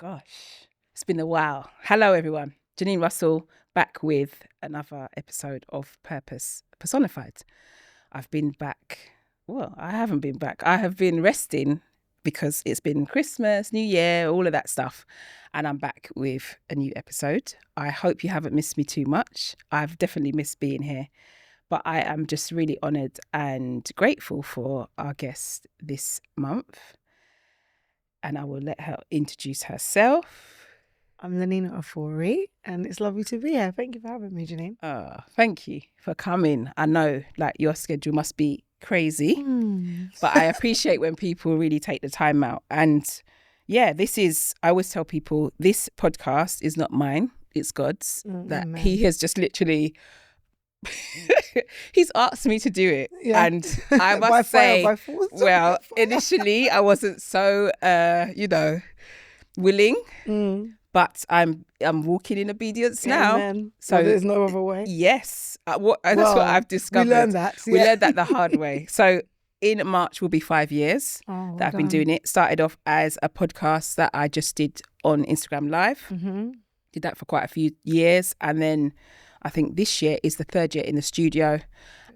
Gosh, it's been a while. Hello, everyone. Jernine Russell back with another episode of Personified. I've been back. Well, I haven't been back. I have been resting because it's been Christmas, New Year, all of that stuff. And I'm back with a new episode. I hope you haven't missed me too much. I've definitely missed being here. But I am just really honoured and grateful for our guest this month. And I will let her introduce herself. I'm Lennina Ofori, and it's lovely to be here. Thank you for having me, Jernine. Thank you for coming. I know your schedule must be crazy, but I appreciate when people really take the time out. And yeah, I always tell people, this podcast is not mine, it's God's. Amen. He has just literally... he's asked me to do it, and I must say, well, initially I wasn't so willing, but I'm walking in obedience now. Amen. So there's no other way. Yes, that's what I've discovered. We learned that. We learned that the hard way. So in March will be 5 years that I've been doing it. Started off as a podcast that I just did on Instagram Live. Did that for quite a few years, and then I think this year is the third year in the studio,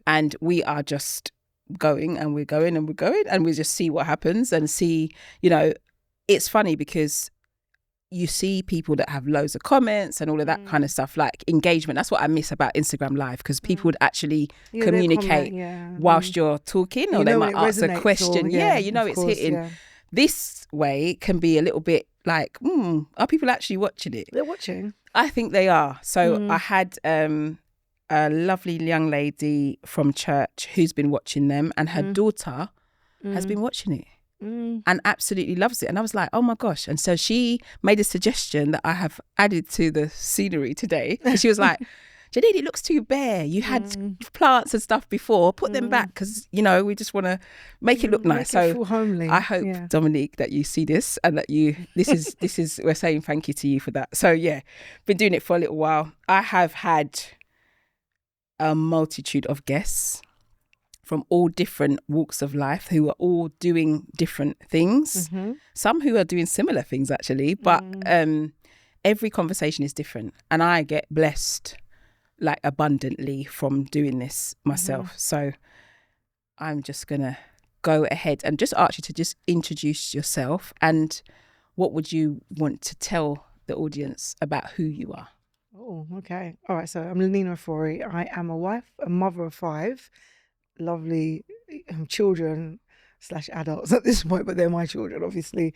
and we are just going and we're going and we're going, and we just see what happens and see, it's funny because you see people that have loads of comments and all of that kind of stuff, like engagement. That's what I miss about Instagram Live, because people would actually communicate whilst you're talking, or they might ask a question. It's hitting. Yeah. This way can be a little bit like, are people actually watching it? They're watching. I think they are. So I had a lovely young lady from church who's been watching them, and her daughter has been watching it and absolutely loves it. And I was like, oh my gosh. And so she made a suggestion that I have added to the scenery today. And she was like, Jernine, it looks too bare. You had plants and stuff before. Put them back, because, we just want to make it look nice. So homely. I hope, Dominique, that you see this and that this is, we're saying thank you to you for that. So yeah, been doing it for a little while. I have had a multitude of guests from all different walks of life who are all doing different things. Some who are doing similar things actually, but every conversation is different, and I get blessed abundantly from doing this myself. So I'm just gonna go ahead and just ask you to just introduce yourself, and what would you want to tell the audience about who you are? Oh, okay. All right. So I'm Lennina Ofori. I am a wife, a mother of 5 lovely children / adults at this point, but they're my children, obviously.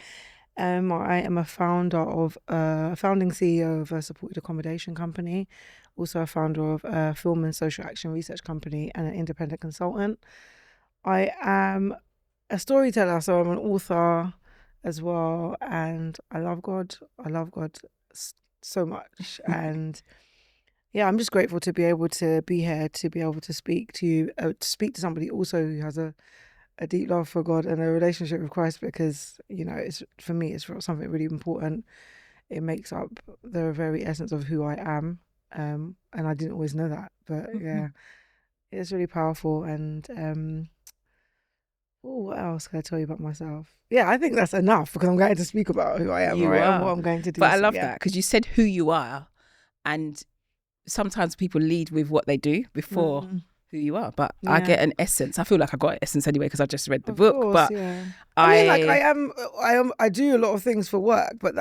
I am a founding CEO of a supported accommodation company, also a founder of a film and social action research company, and an independent consultant. I am a storyteller, so I'm an author as well, and I love God. I love God so much. And yeah, I'm just grateful to be able to be here, to be able to speak to you, to speak to somebody also who has a deep love for God and a relationship with Christ, because, it's, for me, it's something really important. It makes up the very essence of who I am. And I didn't always know that, but yeah, it's really powerful. And what else can I tell you about myself? Yeah, I think that's enough, because I'm going to speak about who I am and what I'm going to do. But I love that, because you said who you are, and sometimes people lead with what they do before who you are, but I get an essence. I feel like I got an essence anyway, because I just read the book. Course, but I do a lot of things for work, but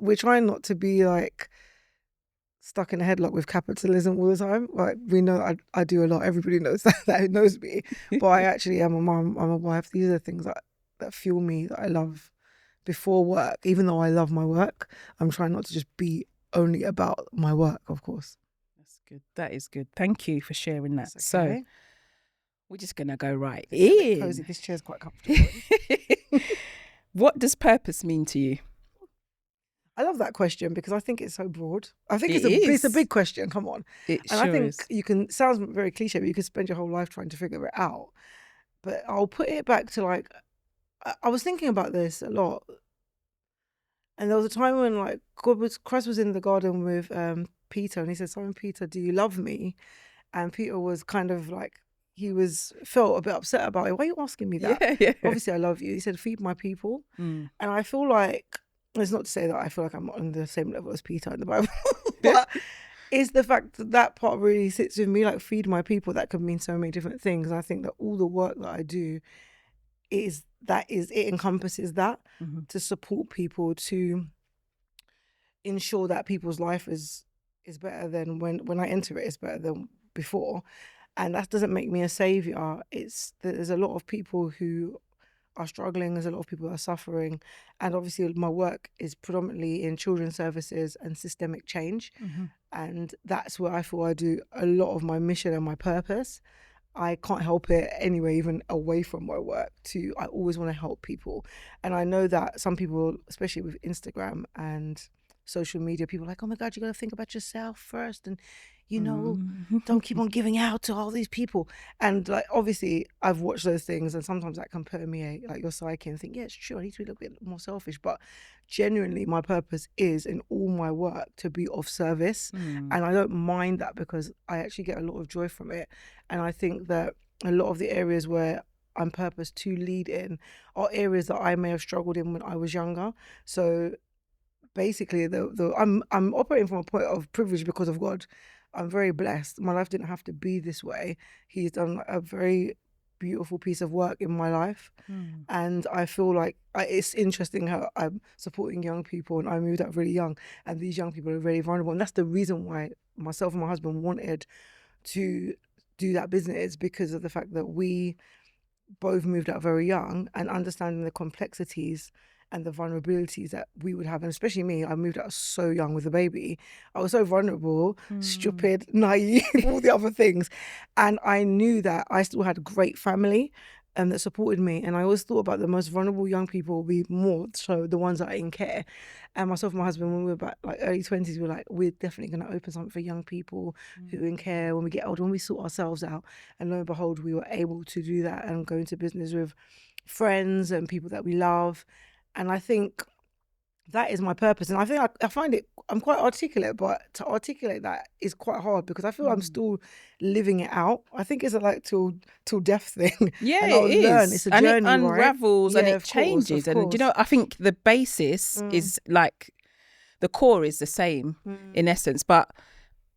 we're trying not to be stuck in a headlock with capitalism all the time. Like, we know I do a lot. Everybody knows that knows me. But I actually am a mum, I'm a wife. These are the things that fuel me, that I love before work. Even though I love my work, I'm trying not to just be only about my work, of course. That's good. That is good. Thank you for sharing that. Okay. So we're just going to go right in. Cozy. This chair's quite comfortable. What does purpose mean to you? I love that question, because I think it's so broad. I think it's a big question. Come on. I think it sounds very cliche, but you could spend your whole life trying to figure it out. But I'll put it back to I was thinking about this a lot. And there was a time when Christ was in the garden with Peter, and he said, "Simon Peter, do you love me?" And Peter was kind of felt a bit upset about it. Why are you asking me that? Yeah. Obviously I love you. He said, "Feed my people." And I feel like it's not to say that I feel like I'm on the same level as Peter in the Bible, but it's the fact that that part really sits with me, like feed my people. That could mean so many different things. I think that all the work that I do it encompasses that to support people, to ensure that people's life is better than when I enter it, is better than before. And that doesn't make me a savior. There's a lot of people who are struggling, there's a lot of people that are suffering, and obviously my work is predominantly in children's services and systemic change, and that's where I feel I do a lot of my mission and my purpose. I can't help it anyway, even away from my work, I always want to help people. And I know that some people, especially with Instagram and social media, people are like, oh my God, you got to think about yourself first, and don't keep on giving out to all these people. And like, obviously I've watched those things, and sometimes that can permeate like your psyche and think, yeah, it's true, I need to be a little bit more selfish. But genuinely my purpose is in all my work to be of service, and I don't mind that because I actually get a lot of joy from it. And I think that a lot of the areas where I'm purposed to lead in are areas that I may have struggled in when I was younger. So basically I'm operating from a point of privilege because of God. I'm very blessed. My life didn't have to be this way. He's done a very beautiful piece of work in my life. And I feel like it's interesting how I'm supporting young people, and I moved up really young, and these young people are very vulnerable. And that's the reason why myself and my husband wanted to do that business, because of the fact that we both moved out very young, and understanding the complexities and the vulnerabilities that we would have. And especially me, I moved out so young with a baby. I was so vulnerable, stupid, naive, all the other things. And I knew that I still had a great family that supported me. And I always thought about the most vulnerable young people will be more so the ones that are in care. And myself and my husband, when we were about like early 20s, we were like, we're definitely going to open something for young people who are in care when we get older, when we sort ourselves out. And lo and behold, we were able to do that and go into business with friends and people that we love. And I think that is my purpose. And I think I find I'm quite articulate, but to articulate that is quite hard because I feel I'm still living it out. I think it's a like till death thing. Yeah, and I'll learn. It's a journey, and it unravels, right? and it changes. And you know, I think the basis is like, the core is the same in essence, but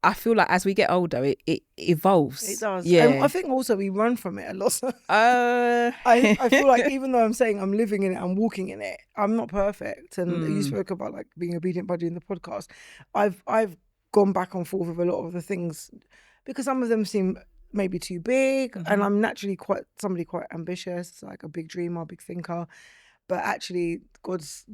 I feel like as we get older, it evolves. It does. Yeah. And I think also we run from it a lot. I feel like even though I'm saying I'm living in it, I'm walking in it, I'm not perfect. And you spoke about like being obedient by doing the podcast. I've gone back and forth with a lot of the things because some of them seem maybe too big, and I'm naturally quite ambitious, like a big dreamer, a big thinker. But actually, God's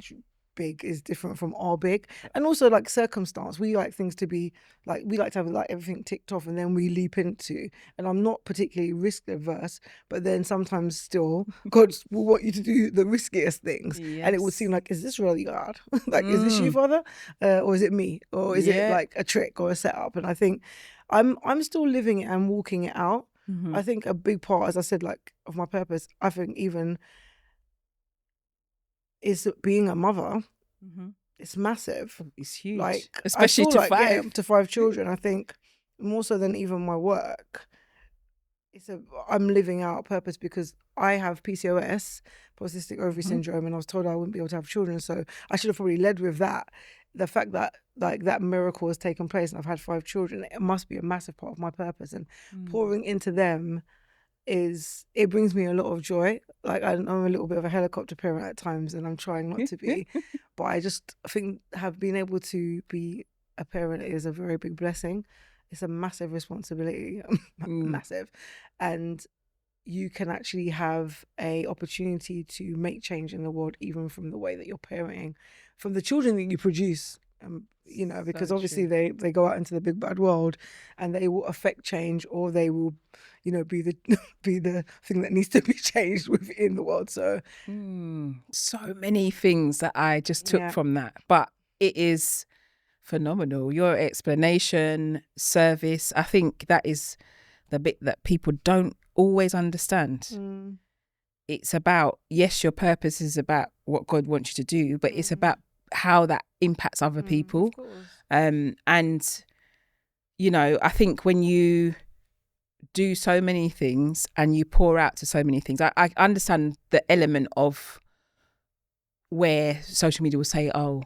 big is different from our big, and also like circumstance. We like things to be like, we like to have like everything ticked off, and then we leap into. And I'm not particularly risk averse, but then sometimes still God will want you to do the riskiest things, and it would seem like, is this really God? Like, is this you, Father, or is it me, or is it like a trick or a setup? And I think I'm still living it and walking it out. I think a big part, as I said, like of my purpose, I think even is being a mother. It's massive. It's huge. Like, especially to like, five. To 5 children. I think more so than even my work, I'm living out purpose because I have PCOS, polycystic ovary syndrome, and I was told I wouldn't be able to have children. So I should have probably led with that. The fact that like that miracle has taken place and I've had 5 children, it must be a massive part of my purpose, and pouring into them it brings me a lot of joy. Like I'm a little bit of a helicopter parent at times, and I'm trying not to be, but I think have been able to be a parent is a very big blessing. It's a massive responsibility, massive, and you can actually have a opportunity to make change in the world, even from the way that you're parenting, from the children that you produce. You know, because so obviously they go out into the big bad world, and they will affect change, or they will, you know, be the thing that needs to be changed within the world. So so many things that I just took from that, but it is phenomenal. Your explanation, service, I think that is the bit that people don't always understand. It's about, yes, your purpose is about what God wants you to do, but it's about how that impacts other people. And you know, I think when you do so many things and you pour out to so many things, I understand the element of where social media will say, oh,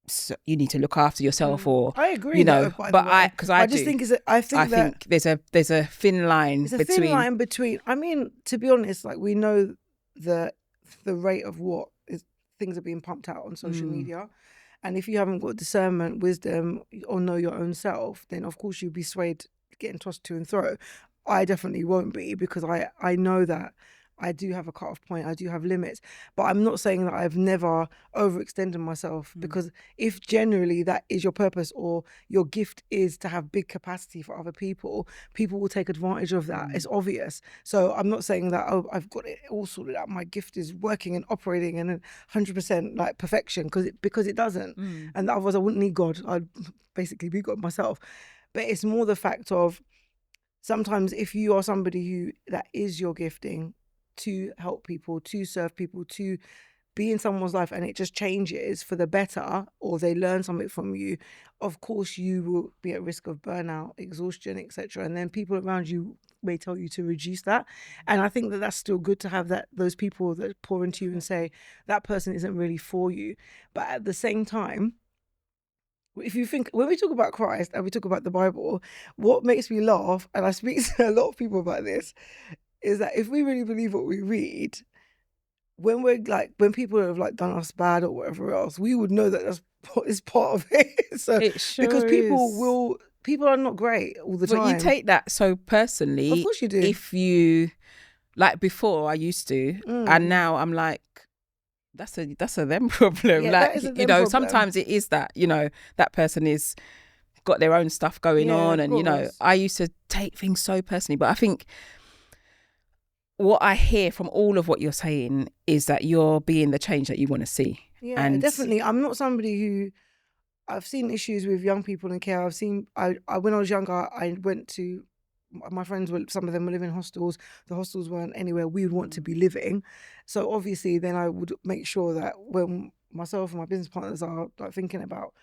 so you need to look after yourself, or I agree, you know, though, but I just do. think I think there's a thin line it's a between. thin line between. I mean, to be honest, like we know the rate of what is things are being pumped out on social media, and if you haven't got discernment, wisdom, or know your own self, then of course you'll be swayed, getting tossed to and fro. I definitely won't be, because I know that I do have a cut-off point. I do have limits, but I'm not saying that I've never overextended myself, because if generally that is your purpose, or your gift is to have big capacity for other people, people will take advantage of that. It's obvious. So I'm not saying that, oh, I've got it all sorted out, my gift is working and operating and 100% like perfection, because it doesn't. And otherwise I wouldn't need God. I'd basically be God myself. But it's more the fact of, sometimes if you are somebody who that is your gifting, to help people, to serve people, to be in someone's life, and it just changes for the better, or they learn something from you, of course you will be at risk of burnout, exhaustion, etc. And then people around you may tell you to reduce that. And I think that that's still good to have those people that pour into you and say that person isn't really for you. But at the same time, if you think, when we talk about Christ and we talk about the Bible, what makes me laugh, and I speak to a lot of people about this, is that if we really believe what we read, when people have like done us bad or whatever else, we would know that is part of it. So It sure because is. people are not great all the time. But you take that so personally. Of course you do. If you, like before I used to, and now I'm like, that's a them problem. Yeah, like, that is a them you know, problem. sometimes it is that, you know, that person is got their own stuff going on, and you know, I used to take things so personally. But I think what I hear from all of what you're saying is that you're being the change that you want to see. Yeah, and definitely. I'm not somebody who, I've seen issues with young people in care. I when I was younger, I went to, my friends some of them were living in hostels. The hostels weren't anywhere we would want to be living. So obviously then I would make sure that when myself and my business partners are like thinking about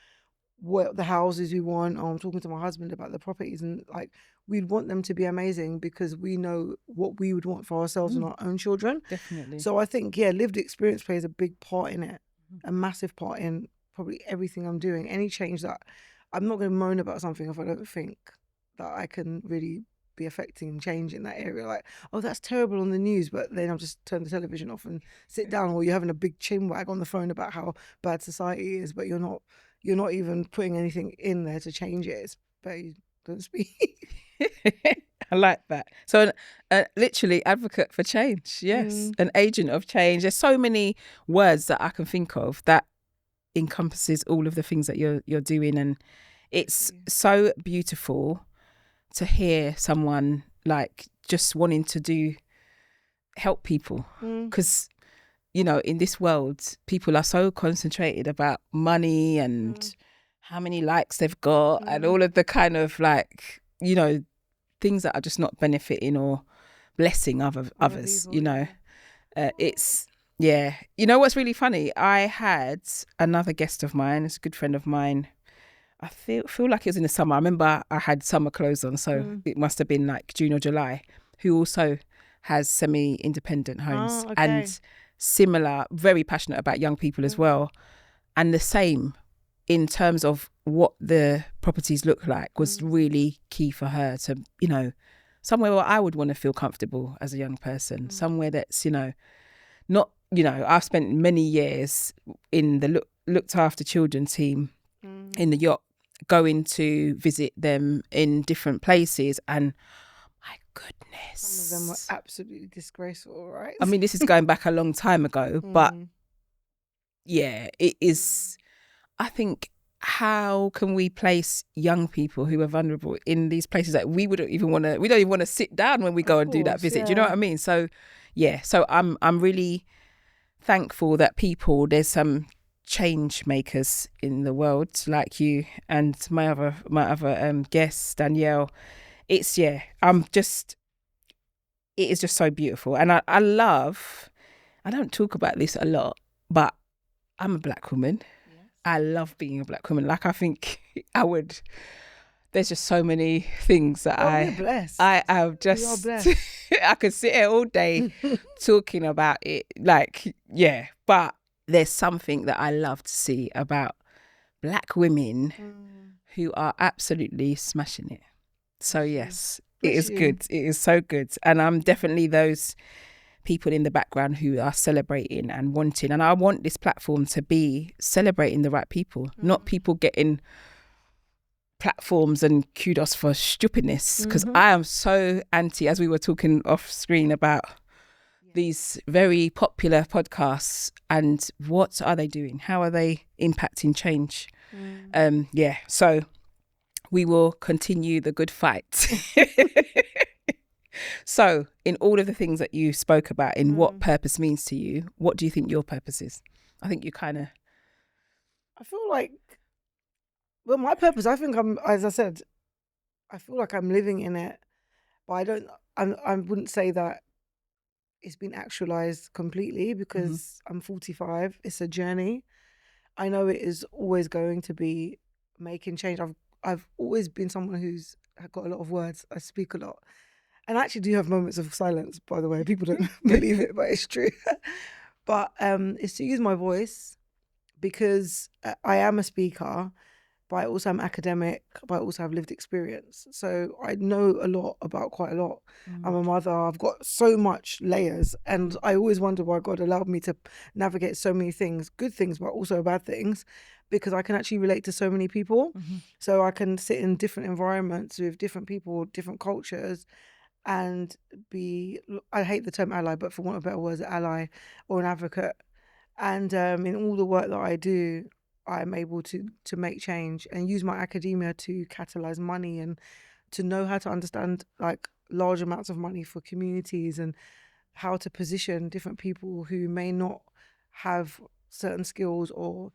what the houses we want, or I'm talking to my husband about the properties, and like we'd want them to be amazing, because we know what we would want for ourselves and our own children. Definitely. So I think, lived experience plays a big part in it, a massive part in probably everything I'm doing. Any change that, I'm not going to moan about something if I don't think that I can really be affecting change in that area. Like, oh, that's terrible on the news, but then I'll just turn the television off and sit down, or you're having a big chinwag on the phone about how bad society is, but you're not even putting anything in there to change it. But you don't speak. I like that. So literally advocate for change. Yes. An agent of change. There's so many words that I can think of that encompasses all of the things that you're doing, and it's so beautiful to hear someone like just wanting to help people, because you know, in this world people are so concentrated about money and how many likes they've got and all of the kind of like, you know, things that are just not benefiting or blessing others, you know. It's you know what's really funny, I had another guest of mine, it's a good friend of mine, I feel like it was in the summer. I remember I had summer clothes on, so it must have been like June or July, who also has semi-independent homes and similar, very passionate about young people as well. And the same in terms of what the properties look like was really key for her to, you know, somewhere where I would want to feel comfortable as a young person, somewhere that's, you know, not, you know, I've spent many years in the looked after children team in the yacht, going to visit them in different places, and my goodness, Some of them were absolutely disgraceful, right? I mean, this is going back a long time ago, but yeah, it is. I think, how can we place young people who are vulnerable in these places that we don't even want to sit down when we go and do that visit? Do you know what I mean? So yeah, so I'm really thankful that there's some change makers in the world like you and my other guest Danielle. It is just so beautiful, and I don't talk about this a lot, but I'm a black woman. Yes. I love being a black woman. Like, I think there's just so many things that you're blessed. I could sit here all day talking about it, like, yeah, but there's something that I love to see about Black women who are absolutely smashing it. So yes, it is good. It is so good. And I'm definitely those people in the background who are celebrating and wanting. And I want this platform to be celebrating the right people, not people getting platforms and kudos for stupidness. Because I am so anti, as we were talking off screen about these very popular podcasts and what are they doing? How are they impacting change? So we will continue the good fight. So in all of the things that you spoke about in what purpose means to you, what do you think your purpose is? I think you I feel like, well, my purpose, I think as I said, I feel like I'm living in it, but I wouldn't say that it's been actualized completely because I'm 45. It's a journey. I know it is always going to be making change. I've always been someone who's got a lot of words. I speak a lot. And I actually do have moments of silence, by the way. People don't believe it, but it's true. But it's to use my voice because I am a speaker, but I also am academic, but I also have lived experience. So I know a lot about quite a lot. I'm a mother. I've got so much layers. And I always wonder why God allowed me to navigate so many things, good things, but also bad things, because I can actually relate to so many people. So I can sit in different environments with different people, different cultures, and I hate the term ally, but for want of better words, an ally or an advocate. And in all the work that I do, I'm able to make change and use my academia to catalyze money and to know how to understand like large amounts of money for communities and how to position different people who may not have certain skills or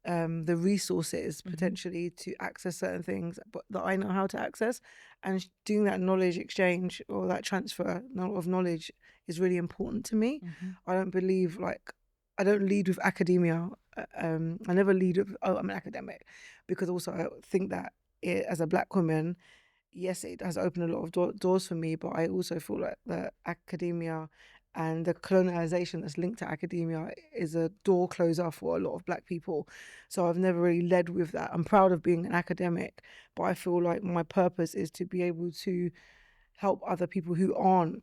the resources potentially to access certain things, but that I know how to access. And doing that knowledge exchange or that transfer of knowledge is really important to me. I don't believe I don't lead with academia. I never lead with, I'm an academic, because also I think that as a Black woman, yes, it has opened a lot of doors for me, but I also feel like the academia and the colonization that's linked to academia is a door closer for a lot of Black people. So I've never really led with that. I'm proud of being an academic, but I feel like my purpose is to be able to help other people who aren't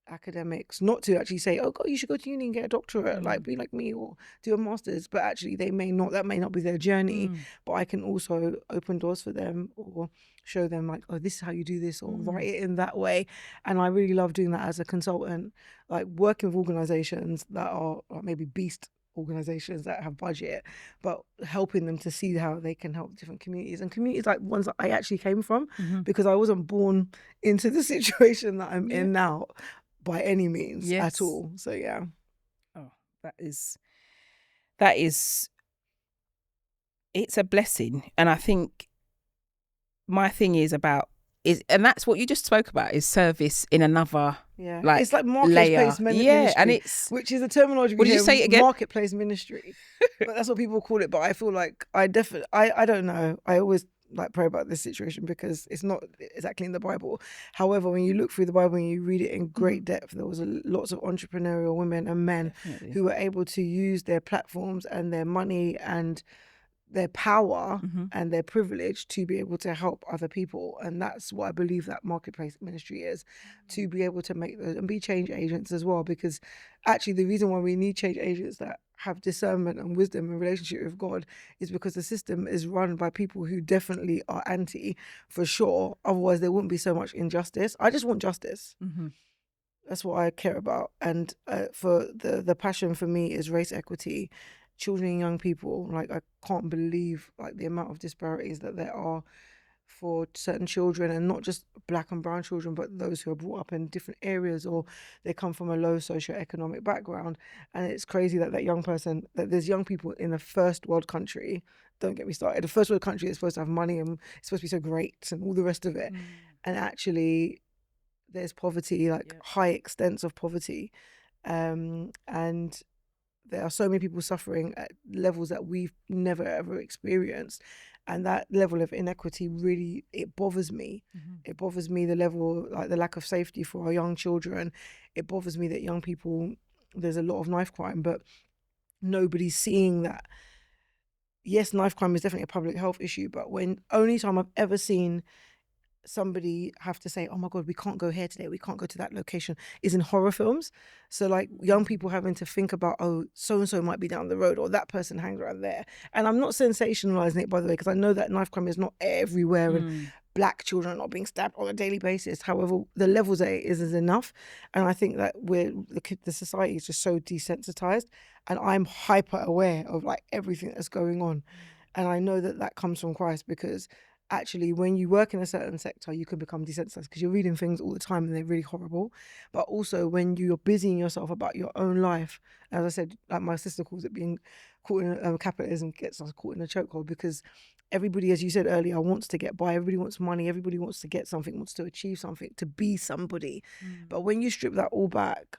academics, not to actually say, oh God, you should go to uni and get a doctorate, like be like me or do a master's, but actually that may not be their journey, but I can also open doors for them or show them like, oh, this is how you do this, or write it in that way. And I really love doing that as a consultant, like working with organizations that are like maybe beast organizations that have budget, but helping them to see how they can help different communities, and communities like ones that I actually came from, because I wasn't born into the situation that I'm in now by any means at all. So yeah. Oh, that is it's a blessing. And I think my thing is and that's what you just spoke about, is service in another it's like marketplace ministry, and which is a terminology. What did you say it again? Marketplace ministry. But that's what people call it. But I feel like I don't know. I always pray about this situation because it's not exactly in the Bible. However, when you look through the Bible and you read it in great depth, there was lots of entrepreneurial women and men who were able to use their platforms and their money and their power and their privilege to be able to help other people. And that's what I believe that marketplace ministry is, to be able to make those and be change agents as well. Because actually the reason why we need change agents that have discernment and wisdom and relationship with God is because the system is run by people who definitely are anti, for sure. Otherwise there wouldn't be so much injustice. I just want justice. That's what I care about. And for the passion for me is race equity, children and young people. Like, I can't believe the amount of disparities that there are for certain children, and not just Black and brown children, but those who are brought up in different areas or they come from a low socioeconomic background. And it's crazy that that there's young people in a first world country, don't get me started, a first world country is supposed to have money and it's supposed to be so great and all the rest of it. And actually there's poverty, high extents of poverty. And there are so many people suffering at levels that we've never ever experienced. And that level of inequity really, it bothers me. It bothers me, the level, the lack of safety for our young children. It bothers me that young people, there's a lot of knife crime, but nobody's seeing that. Yes, knife crime is definitely a public health issue, but only time I've ever seen somebody have to say, oh my God, we can't go here today, we can't go to that location, is in horror films. So like young people having to think about, oh, so-and-so might be down the road, or that person hangs around there. And I'm not sensationalizing it, by the way, because I know that knife crime is not everywhere and Black children are not being stabbed on a daily basis. However, the levels that it is enough. And I think that the society is just so desensitized, and I'm hyper aware of like everything that's going on. And I know that comes from Christ, because actually when you work in a certain sector, you can become desensitized because you're reading things all the time and they're really horrible. But also when you're busying yourself about your own life, as I said, like my sister calls it being caught in capitalism gets us caught in a chokehold, because everybody, as you said earlier, wants to get by. Everybody wants money. Everybody wants to get something, wants to achieve something, to be somebody. But when you strip that all back,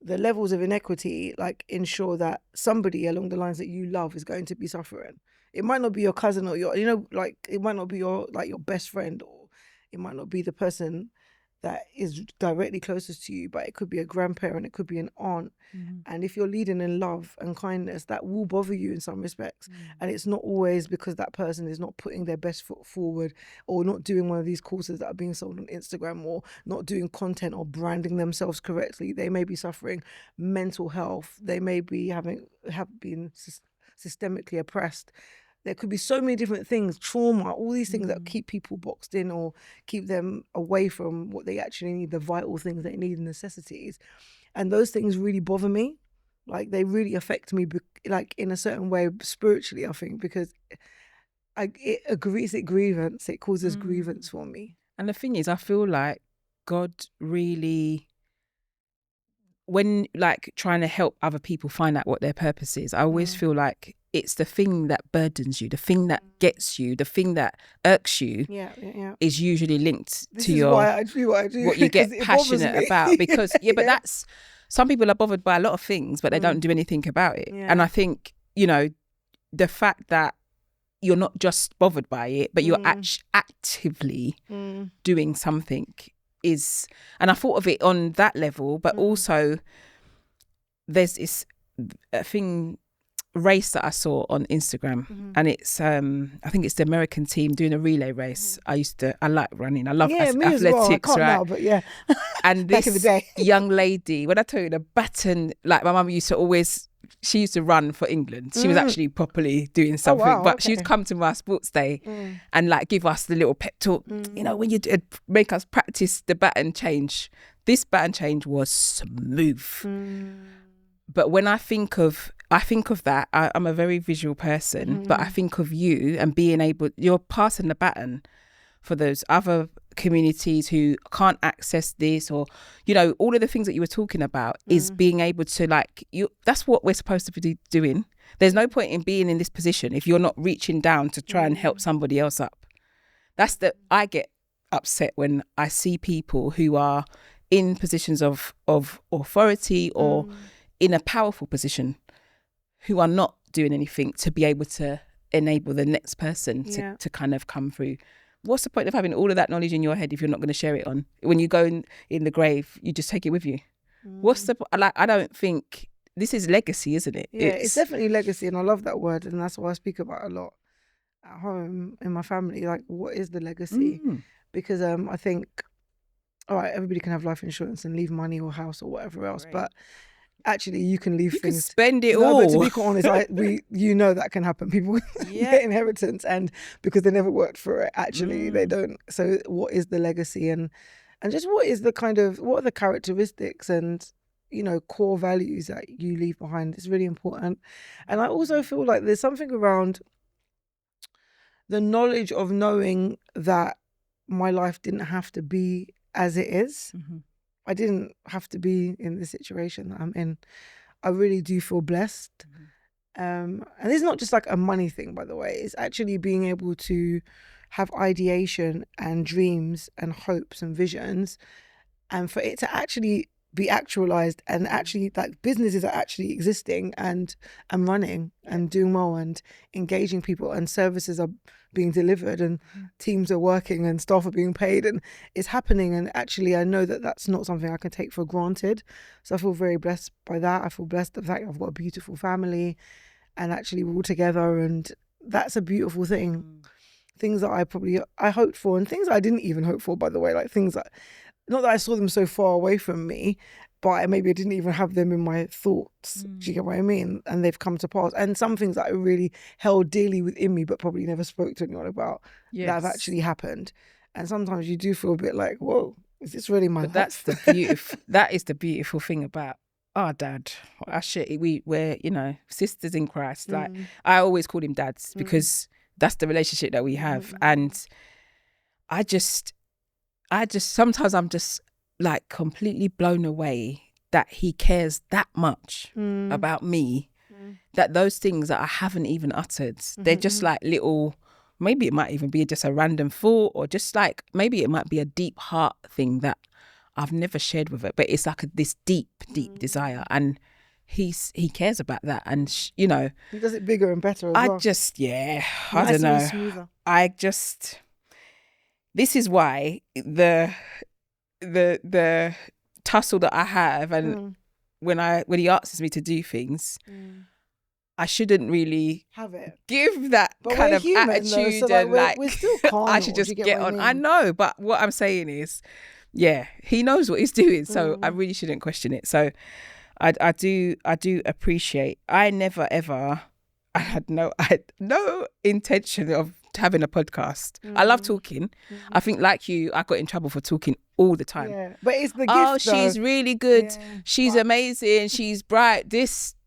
the levels of inequity like ensure that somebody along the lines that you love is going to be suffering. It might not be your cousin or your, like it might not be your best friend, or it might not be the person that is directly closest to you, but it could be a grandparent, it could be an aunt. And if you're leading in love and kindness, that will bother you in some respects. And it's not always because that person is not putting their best foot forward, or not doing one of these courses that are being sold on Instagram, or not doing content or branding themselves correctly. They may be suffering mental health. They may be have been systemically oppressed. There could be so many different things, trauma, all these things that keep people boxed in or keep them away from what they actually need, the vital things they need, necessities. And those things really bother me. Like they really affect me, like in a certain way spiritually, I think, because it causes grievance for me. And the thing is, I feel like God really, when like trying to help other people find out what their purpose is, I always feel like it's the thing that burdens you, the thing that gets you, the thing that irks you is usually linked to your why I do what I do, what you get passionate about. Because but that's, some people are bothered by a lot of things, but they don't do anything about it. And I think, the fact that you're not just bothered by it, but you're actively doing something is, and I thought of it on that level, but also there's this race that I saw on Instagram, and it's I think it's the American team doing a relay race. I like running, I love athletics, well. I can't right now, but yeah. And Back in the this day. young lady, when I tell you the baton, like my mum she used to run for England. She was actually properly doing something, but she would come to my sports day and like give us the little pep talk, when you make us practice the baton change. This baton change was smooth. But when I think of that, I'm a very visual person, but I think of you and you're passing the baton for those other communities who can't access this, or, all of the things that you were talking about is being able to that's what we're supposed to be doing. There's no point in being in this position if you're not reaching down to try and help somebody else up. I get upset when I see people who are in positions of authority or in a powerful position who are not doing anything to be able to enable the next person to kind of come through. What's the point of having all of that knowledge in your head if you're not going to share it on? When you go in the grave, you just take it with you. What's the I don't think, this is legacy, isn't it? Yeah, it's definitely legacy, and I love that word, and that's what I speak about a lot at home in my family. Like, what is the legacy? Because I think, all right, everybody can have life insurance and leave money or house or whatever else, but actually you can leave things. You can spend it all. But to be quite honest, that can happen. People get inheritance, and because they never worked for it, actually they don't. So what is the legacy, and just what are the characteristics and core values that you leave behind? It's really important. And I also feel like there's something around the knowledge of knowing that my life didn't have to be as it is. I didn't have to be in the situation that I'm in. I really do feel blessed. And it's not just like a money thing, by the way. It's actually being able to have ideation and dreams and hopes and visions, and for it to actually be actualized, and actually like businesses are actually existing and running and doing well and engaging people, and services are being delivered, and teams are working and staff are being paid, and it's happening. And actually, I know that that's not something I can take for granted. So I feel very blessed by that. I feel blessed the fact I've got a beautiful family, and actually we're all together, and that's a beautiful thing. Things that I hoped for, and things I didn't even hope for, by the way, like things that, not that I saw them so far away from me, but maybe I didn't even have them in my thoughts. Do you get what I mean? And they've come to pass. And some things that I really held dearly within me, but probably never spoke to anyone about, that have actually happened. And sometimes you do feel a bit like, whoa, is this really my life? That's that is the beautiful thing about our dad. We're sisters in Christ. Like I always call him dads because that's the relationship that we have. And I just sometimes I'm just like completely blown away that he cares that much about me, that those things that I haven't even uttered, they're just like little, maybe it might even be just a random thought, or just like maybe it might be a deep heart thing that I've never shared with it, but it's like this deep desire, and he cares about that. And he does it bigger and better as well. I don't know, this is why the tussle that I have, and when he asks me to do things, I shouldn't really have it, give that kind of human, attitude, though, so we're still carnal, I should just get on. I know, but what I'm saying is, he knows what he's doing, so I really shouldn't question it. So I do appreciate. I had no intention of having a podcast. I love talking. I think, like you, I got in trouble for talking all the time. Yeah. But it's the gift, though. She's really good. Yeah. She's amazing. She's bright.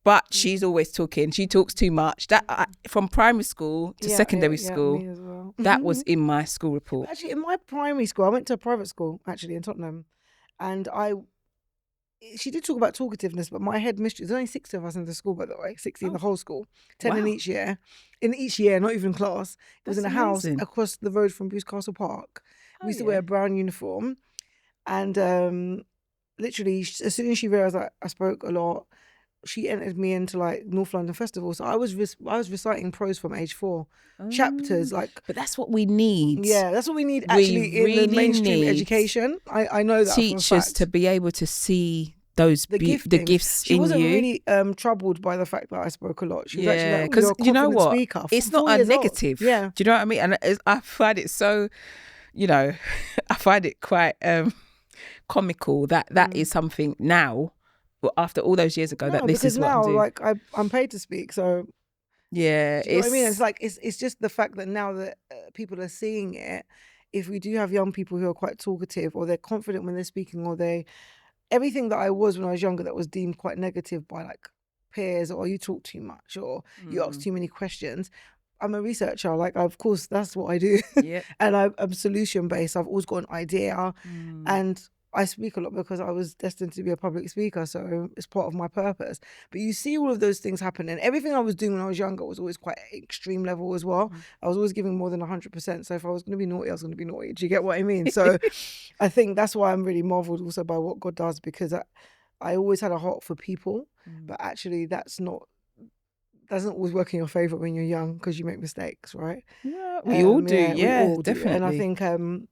But she's always talking. She talks too much. That from primary school to secondary school, me as well. That was in my school report. Actually, in my primary school, I went to a private school actually in Tottenham, and she did talk about talkativeness, but my head mistress, there's only 60 of us in the school, by the way, 60 in the whole school, 10 in each year. In each year, not even class. It was in a house across the road from Bruce Castle Park. We used to wear a brown uniform. And literally, as soon as she realised that I spoke a lot, she entered me into like North London Festival. So I was reciting prose from age 4. Chapters like. But that's what we need. Yeah, that's what we need actually in the mainstream education. I know that teachers to be able to see those the gifts in you. She wasn't really troubled by the fact that I spoke a lot. She was actually like, because you know what, speaker. It's not a negative. Yeah, do you know what I mean? And I find it so, I find it quite comical that is something now. Well, after all those years ago, that this is what I'm doing. Like I'm paid to speak, so yeah, do you know what I mean? It's like it's just the fact that now that people are seeing it. If we do have young people who are quite talkative, or they're confident when they're speaking, or everything that I was when I was younger that was deemed quite negative by like peers, or you talk too much, or you ask too many questions. I'm a researcher, like of course that's what I do. Yep. And I'm solution based. I've always got an idea, and I speak a lot because I was destined to be a public speaker, so it's part of my purpose. But you see all of those things happen, and everything I was doing when I was younger was always quite extreme level as well. I was always giving more than 100%. So if I was going to be naughty, I was going to be naughty. Do you get what I mean? So I think that's why I'm really marveled also by what God does, because I always had a heart for people, but actually doesn't always work in your favour when you're young, because you make mistakes, right? Yeah, we all do. Yeah, we all definitely. Do. And I think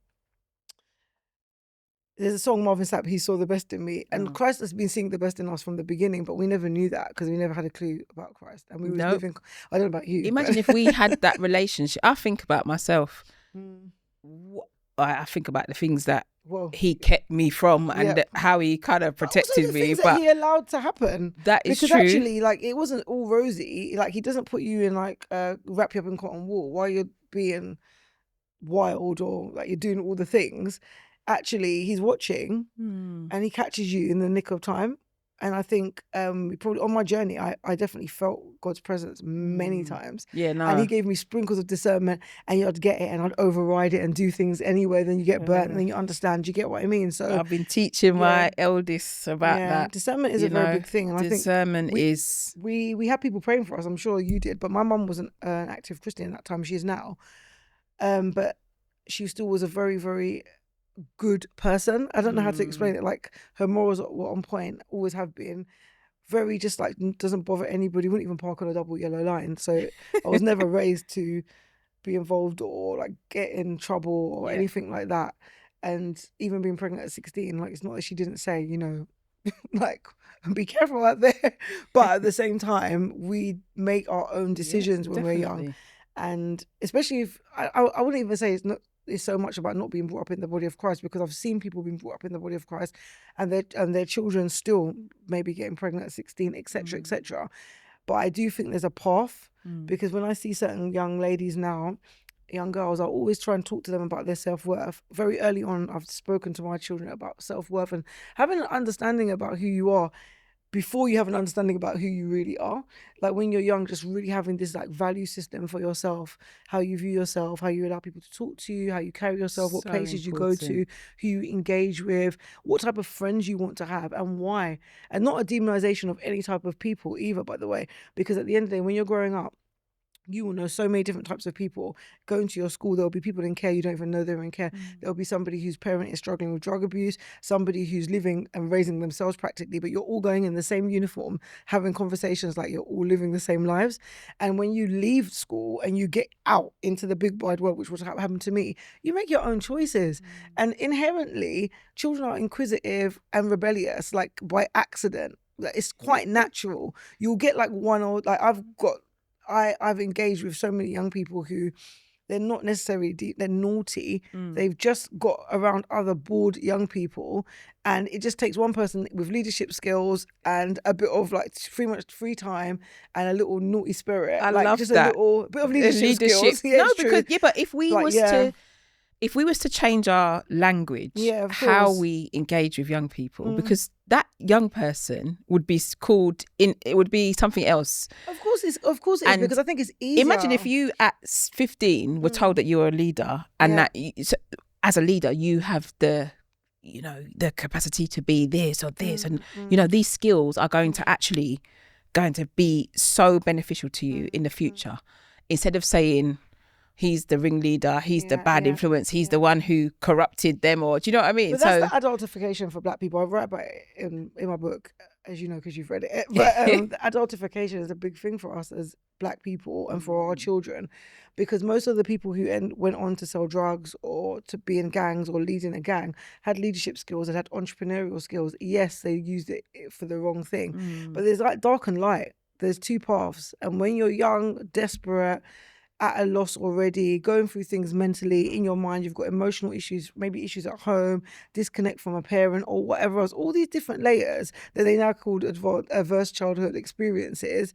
there's a song, Marvin Sapp, he saw the best in me. And Christ has been seeing the best in us from the beginning, but we never knew that because we never had a clue about Christ. And we were living, I don't know about you. Imagine if we had that relationship. I think about myself. I think about the things that he kept me from, and how he kind of protected me. But he allowed to happen. That is because true. Because actually, like, it wasn't all rosy. Like, he doesn't put you in, like, wrap you up in cotton wool while you're being wild, or like you're doing all the things. Actually, he's watching and he catches you in the nick of time. And I think probably on my journey, I definitely felt God's presence many times. Yeah, no. And he gave me sprinkles of discernment, and I'd get it and I'd override it and do things anyway. Then you get burnt and then you understand. You get what I mean? So I've been teaching my eldest about that. Discernment is a very big thing. And discernment is... We had people praying for us. I'm sure you did. But my mum wasn't an active Christian at that time. She is now. But she still was a very, very... good person. I don't know how to explain it. Like, her morals were on point, always have been. Very just like doesn't bother anybody, wouldn't even park on a double yellow line. So I was never raised to be involved or like get in trouble or anything like that. And even being pregnant at 16, like it's not that she didn't say, you know, like be careful out there. But at the same time, we make our own decisions when we're young. And especially if I wouldn't even say it's so much about not being brought up in the body of Christ, because I've seen people being brought up in the body of Christ and their children still maybe getting pregnant at 16, etc., etc. But I do think there's a path, because when I see certain young ladies now, young girls, I always try and talk to them about their self-worth. Very early on, I've spoken to my children about self-worth and having an understanding about who you are before you have an understanding about who you really are. Like when you're young, just really having this like value system for yourself, how you view yourself, how you allow people to talk to you, how you carry yourself, what places you go to, who you engage with, what type of friends you want to have and why. And not a demonization of any type of people either, by the way, because at the end of the day, when you're growing up, you will know so many different types of people. Going to your school, there'll be people in care you don't even know they're in care. There'll be somebody whose parent is struggling with drug abuse, somebody who's living and raising themselves practically, but you're all going in the same uniform, having conversations like you're all living the same lives. And when you leave school and you get out into the big wide world, which was what happened to me, you make your own choices. And inherently, children are inquisitive and rebellious, like by accident. It's quite natural. You'll get like one or like I've engaged with so many young people who they're not necessarily deep, they're naughty. They've just got around other bored young people, and it just takes one person with leadership skills and a bit of like much free time and a little naughty spirit. I like love just that. A little bit of leadership skills. Yeah, no, because but if we was to change our language, how we engage with young people, because that young person would be called it would be something else. Of course it is, because I think it's easier. Imagine if you at 15 were told that you're a leader and that as a leader you have the capacity to be this or this, and these skills are going to be so beneficial to you in the future, instead of saying he's the ringleader, he's the bad influence, he's the one who corrupted them, or do you know what I mean? But that's the adultification for Black people. I write about it in my book, as you know, because you've read it. But the adultification is a big thing for us as Black people and for our children, because most of the people who went on to sell drugs or to be in gangs or leading a gang had leadership skills and had entrepreneurial skills. Yes, they used it for the wrong thing. But there's like dark and light. There's two paths. And when you're young, desperate, at a loss already, going through things mentally in your mind, you've got emotional issues, maybe issues at home, disconnect from a parent or whatever else, all these different layers that they now called adverse childhood experiences.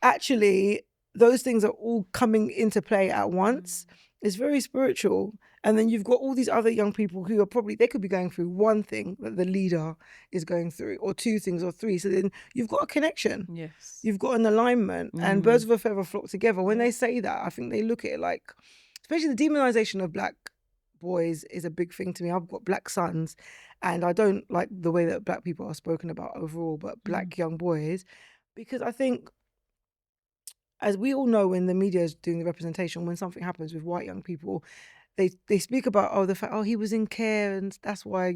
Actually, those things are all coming into play at once. It's very spiritual. And then you've got all these other young people who they could be going through one thing that the leader is going through, or two things, or three. So then you've got a connection. Yes. You've got an alignment, and birds of a feather flock together. When they say that, I think they look at it like, especially the demonization of Black boys is a big thing to me. I've got Black sons, and I don't like the way that Black people are spoken about overall, but Black young boys, because I think, as we all know, when the media is doing the representation, when something happens with white young people, they speak about the fact he was in care and that's why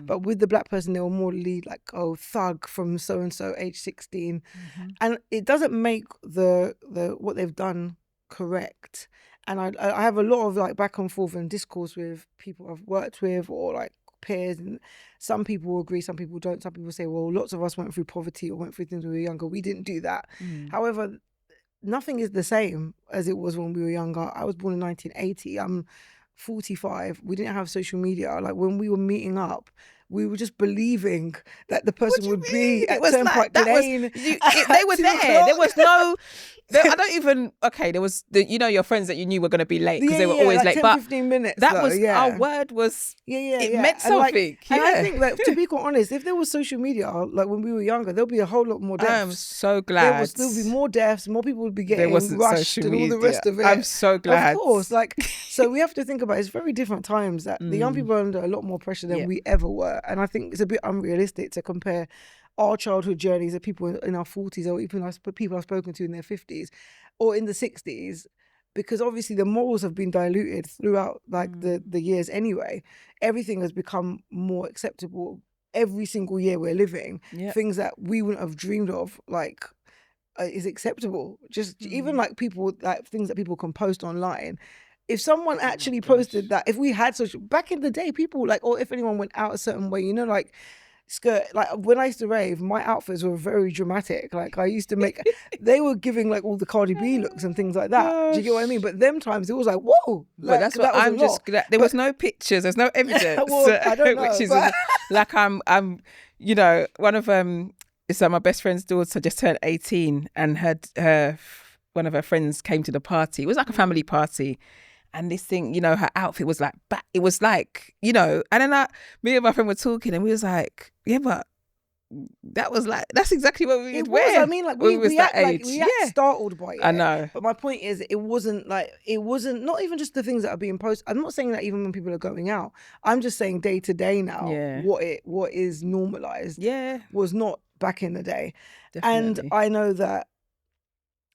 but with the Black person they will more lead like thug from so and so age 16, and it doesn't make the what they've done correct. And I have a lot of like back and forth and discourse with people I've worked with or like peers, and some people will agree, some people don't. Some people say, well, lots of us went through poverty or went through things when we were younger, we didn't do that. However, nothing is the same as it was when we were younger. I was born in 1980. I'm 45. We didn't have social media. Like when we were meeting up, we were just believing that the person would be at Turnpike Lane. They were there. There was no. I don't even. Okay, there was your friends that you knew were going to be late because they were always like late. 10-15 minutes. That was our word. Was it meant something? And I think that, to be quite honest, if there was social media like when we were younger, there'll be a whole lot more deaths. I'm so glad. There will still be more deaths. More people would be getting rushed and all the rest of it. I'm so glad. Of course, so we have to think about it's very different times that the young people are under a lot more pressure than we ever were, and I think it's a bit unrealistic to compare our childhood journeys of people in our 40s or even people I've spoken to in their 50s or in the 60s, because obviously the morals have been diluted throughout the years anyway. Everything has become more acceptable every single year we're living. Things that we wouldn't have dreamed of like is acceptable. Just even like people, like things that people can post online. If someone actually posted that, if we had social, back in the day, people like, or if anyone went out a certain way, you know, like skirt, like when I used to rave, my outfits were very dramatic. Like I used to make, they were giving like all the Cardi B looks and things like that. Do you get what I mean? But them times it was like, whoa. But Like, that's what I'm just glad. There was no pictures. There's no evidence. Well, I don't know. Which is like I'm, you know, one of it's like my best friend's daughter just turned 18, and her one of her friends came to the party. It was like a family party. And this thing, you know, her outfit was like, it was like, you know, and then me and my friend were talking, and we was like, yeah, but that was like, that's exactly what we would wear. I mean, like we act startled by it. I know. But my point is, it wasn't not even just the things that are being posted. I'm not saying that even when people are going out. I'm just saying day to day now, what is normalized was not back in the day. Definitely. And I know that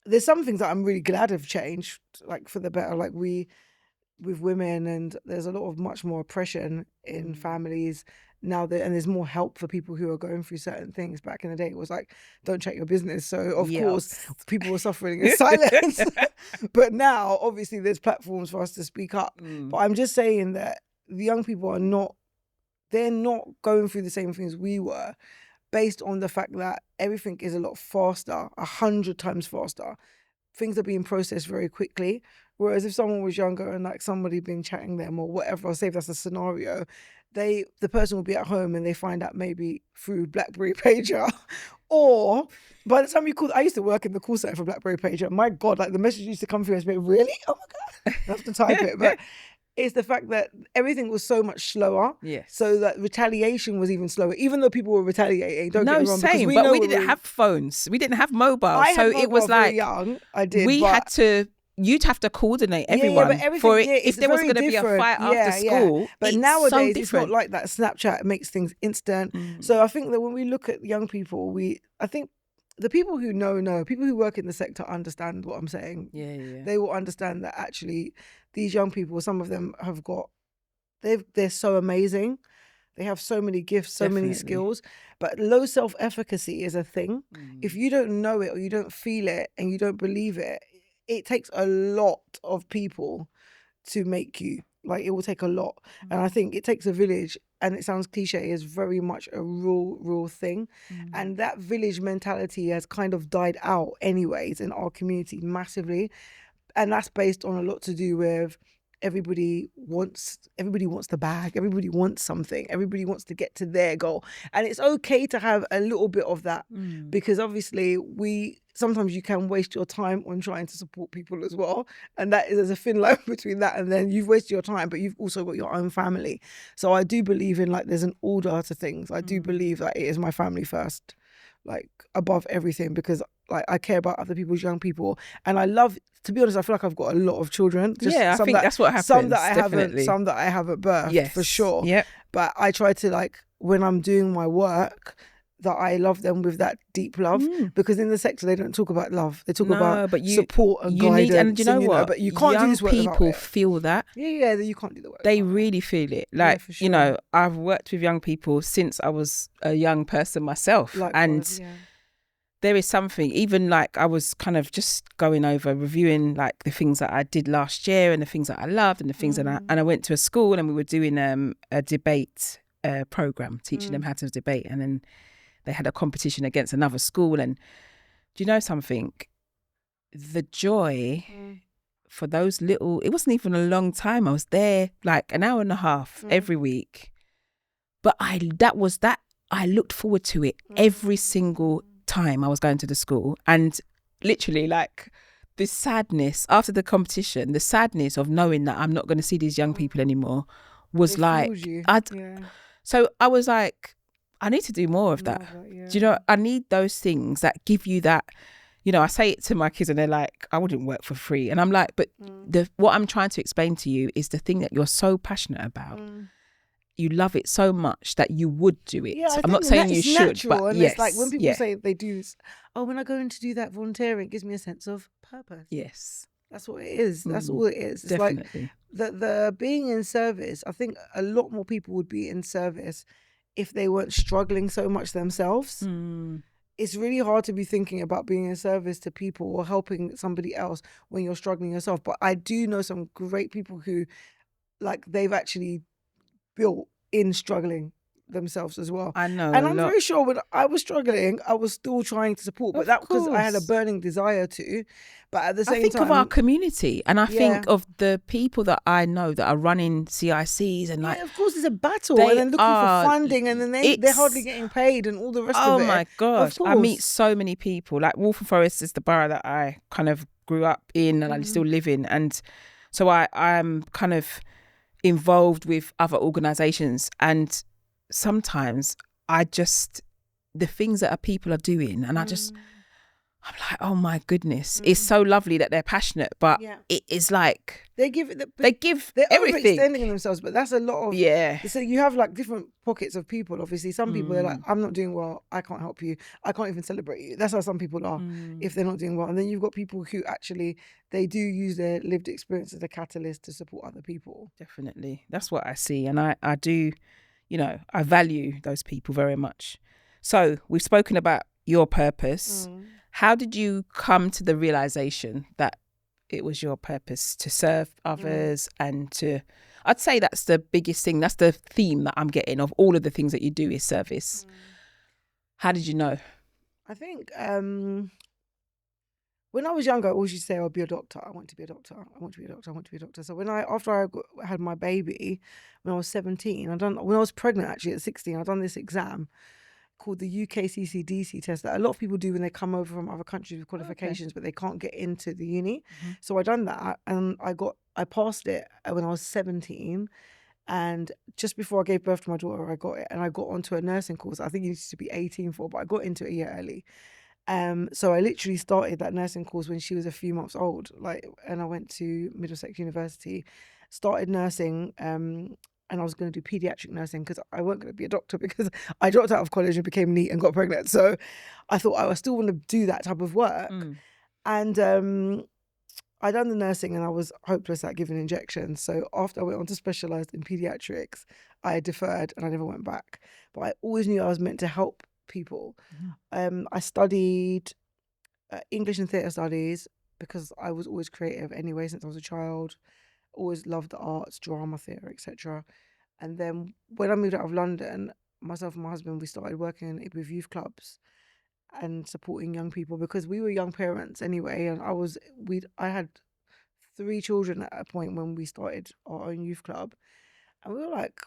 there's some things that I'm really glad have changed, like for the better, like with women, and there's a lot of much more oppression in families now, and there's more help for people who are going through certain things. Back in the day, it was like, don't check your business. So of course people were suffering in silence. But now obviously there's platforms for us to speak up. But I'm just saying that the young people they're not going through the same things we were, based on the fact that everything is a lot faster, 100 times faster. Things are being processed very quickly. Whereas if someone was younger and like somebody been chatting them or whatever, or say if that's a scenario, the person will be at home and they find out maybe through BlackBerry Pager, or by the time you call, I used to work in the call center for BlackBerry Pager. My God, like the message used to come through and be really? Oh my God, I have to type it. But it's the fact that everything was so much slower. Yes. So that retaliation was even slower, even though people were retaliating. Don't get me wrong. Same, but we didn't have phones. We didn't have mobile. It was like, young. I did. You'd have to coordinate everyone for it. If there was going to be a fight after school. But nowadays, it's not like that. Snapchat makes things instant. So I think that when we look at young people, I think the people who know, people who work in the sector understand what I'm saying. Yeah. They will understand that actually these young people, some of them have they're so amazing. They have so many gifts, so many skills, but low self-efficacy is a thing. If you don't know it or you don't feel it and you don't believe it, it takes a lot of people to make you. Like, it will take a lot. And I think it takes a village, and it sounds cliche, is very much a real thing. And that village mentality has kind of died out anyways in our community massively. And that's based on a lot to do with everybody wants the bag, everybody wants something, everybody wants to get to their goal. And it's okay to have a little bit of that, because obviously sometimes you can waste your time on trying to support people as well. And there's a thin line between that, and then you've wasted your time, but you've also got your own family. So I do believe in, like, there's an order to things. I do believe that it is my family first, like above everything, because like I care about other people's young people, and I love, to be honest, I feel like I've got a lot of children. I think that's what happens. Some that I have at birth, for sure. Yeah. But I try to, like, when I'm doing my work, that I love them with that deep love, because in the sector they don't talk about love. They talk about support and guidance. And you know what? But you can't do this work without it. People feel that. Yeah, you can't do the work. They really feel it. Like, for sure. You know, I've worked with young people since I was a young person myself. Likewise, and there is something, even like I was kind of just going over, reviewing like the things that I did last year and the things that I loved and the things that I went to a school, and we were doing a debate program, teaching them how to debate, and then they had a competition against another school. And do you know something? The joy for those little, it wasn't even a long time. I was there like an hour and a half every week. But I looked forward to it every single time I was going to the school. And literally, like, this sadness after the competition, the sadness of knowing that I'm not going to see these young people anymore was like, so I was like, I need to do more of that. Do you know, I need those things that give you that, you know, I say it to my kids and they're like, I wouldn't work for free. And I'm like, but what I'm trying to explain to you is the thing that you're so passionate about. You love it so much that you would do it. Yeah, I'm not saying you should, natural, but yes. It's like when people say they do this, when I go in to do that volunteering, it gives me a sense of purpose. Yes. That's what it is. That's all it is. It's definitely. Like the being in service, I think a lot more people would be in service if they weren't struggling so much themselves. it's really hard to be thinking about being a service to people or helping somebody else when you're struggling yourself. But I do know some great people who, like, they've actually built in struggling themselves as well. I know. And I'm very sure when I was struggling, I was still trying to support, but that because I had a burning desire to. But at the same time, I think of our community, and I think of the people that I know that are running CICs and of course, it's a battle, and then looking for funding, and then they're hardly getting paid, and all the rest of it. Oh my gosh, I meet so many people. Like Waltham Forest is the borough that I kind of grew up in, and I still live in, and so I'm kind of involved with other organisations, and sometimes the things that people are doing, and I'm like, oh my goodness, it's so lovely that they're passionate, but it is like they're everything, overextending themselves. But that's a lot of So you have like different pockets of people. Obviously, some people are like, I'm not doing well, I can't help you, I can't even celebrate you. That's how some people are if they're not doing well. And then you've got people who actually they do use their lived experience as a catalyst to support other people. Definitely, that's what I see, and I do. I value those people very much. So we've spoken about your purpose. How did you come to the realization that it was your purpose to serve others and I'd say that's the biggest thing. That's the theme that I'm getting of all of the things that you do is service. How did you know? I think when I was younger, I always used to say, I'll be a doctor. I want to be a doctor. I want to be a doctor. I want to be a doctor. So after I had my baby, when I was 17, when I was pregnant actually at 16, I'd done this exam called the UKCCDC test that a lot of people do when they come over from other countries with qualifications, but they can't get into the uni. So I done that, and I passed it when I was 17. And just before I gave birth to my daughter, I got it, and I got onto a nursing course. I think you used to be 18 for, but I got into it a year early. So I literally started that nursing course when she was a few months old, and I went to Middlesex University, started nursing, and I was going to do paediatric nursing because I wasn't going to be a doctor because I dropped out of college and became neat and got pregnant. So I thought I still want to do that type of work. And I done the nursing and I was hopeless at giving injections. So after I went on to specialise in paediatrics, I deferred and I never went back. But I always knew I was meant to help people. I studied English and theatre studies because I was always creative anyway since I was a child. Always loved the arts, drama, theatre, etc. And then when I moved out of London, myself and my husband, we started working with youth clubs and supporting young people because we were young parents anyway. And I had 3 children at a point when we started our own youth club. And we were like,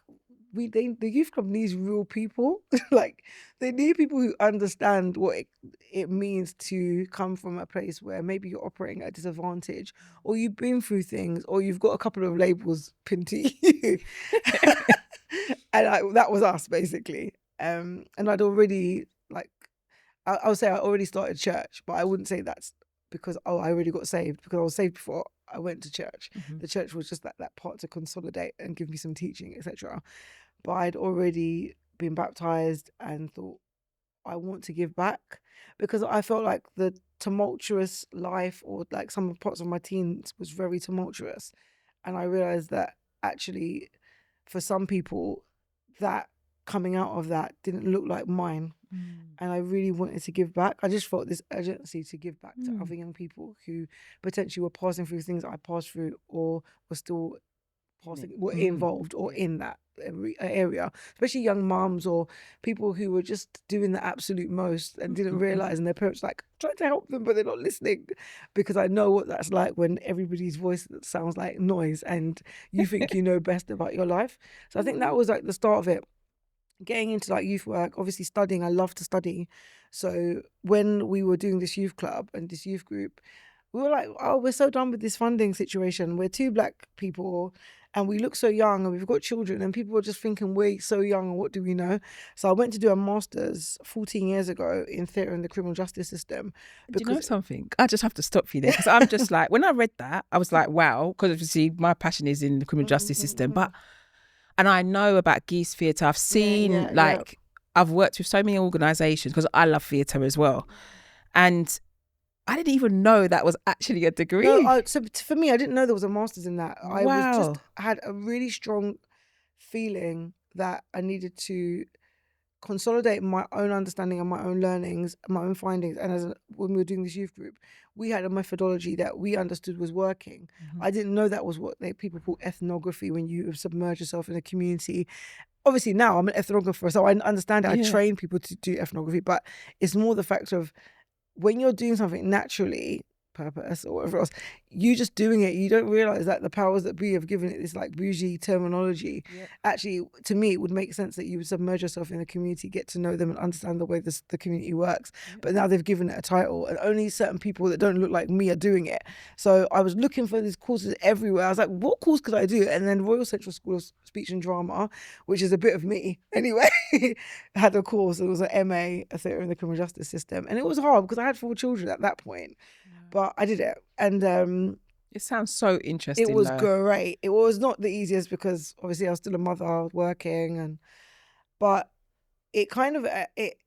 the youth club needs real people. Like, they need people who understand what it means to come from a place where maybe you're operating at a disadvantage, or you've been through things, or you've got a couple of labels pinned to you. And that was us, basically. And I'd already, I would say I already started church, but I wouldn't say that's because, I already got saved, because I was saved before I went to church. The church was just that part to consolidate and give me some teaching, etc. But I'd already been baptized and thought, I want to give back, because I felt like the tumultuous life, or like some parts of my teens, was very tumultuous. And I realized that actually for some people, that coming out of that didn't look like mine. And I really wanted to give back. I just felt this urgency to give back to other young people who potentially were passing through things I passed through, or were still were involved or in that area, especially young mums or people who were just doing the absolute most and didn't realise, and their parents trying to help them but they're not listening, because I know what that's like when everybody's voice sounds like noise and you think you know best about your life. So I think that was like the start of it. Getting into youth work, obviously studying, I love to study. So when we were doing this youth club and this youth group, we were like, oh, we're so done with this funding situation. We're 2 black people and we look so young and we've got children, and people are just thinking we're so young and what do we know? So I went to do a master's 14 years ago in theatre and the criminal justice system. Do you know something? I just have to stop you there, because I'm just like, when I read that, I was like, wow, because obviously my passion is in the criminal justice system, and I know about Geese Theatre. I've seen, I've worked with so many organisations because I love theatre as well. And I didn't even know that was actually a degree. No, so for me, I didn't know there was a master's in that. I had a really strong feeling that I needed to consolidate my own understanding and my own learnings, my own findings. And when we were doing this youth group, we had a methodology that we understood was working. I didn't know that was what people call ethnography, when you submerge yourself in a community. Obviously now I'm an ethnographer, so I understand it. I train people to do ethnography, but it's more the fact of when you're doing something naturally, purpose or whatever else, you just doing it, you don't realize that the powers that be have given it this like bougie terminology. Actually, to me, it would make sense that you would submerge yourself in the community, get to know them and understand the way the community works. But now they've given it a title, and only certain people that don't look like me are doing it. So I was looking for these courses everywhere. I was like, what course could I do? And then Royal Central School of Speech and Drama, which is a bit of me anyway, had a course. It was an MA, a theatre in the criminal justice system, and it was hard because I had 4 children at that point. But I did it, and it sounds so interesting. It was great. It was not the easiest because obviously I was still a mother working, but it kind of it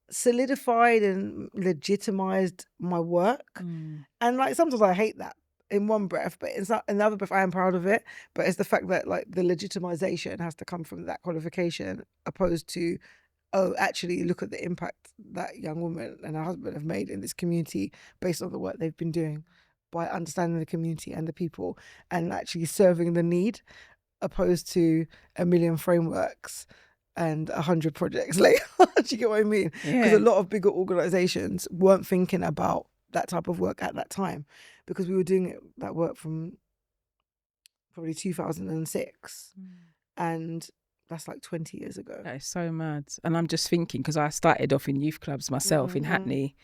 solidified and legitimized my work. And like sometimes I hate that in one breath, but in another breath I am proud of it. But it's the fact that like the legitimization has to come from that qualification, opposed to, oh, actually look at the impact that young woman and her husband have made in this community based on the work they've been doing, by understanding the community and the people and actually serving the need, opposed to a million frameworks and 100 projects later. Do you get what I mean? Because a lot of bigger organizations weren't thinking about that type of work at that time, because we were doing that work from probably 2006. And that's like 20 years ago. That is so mad. And I'm just thinking, because I started off in youth clubs myself in Hackney,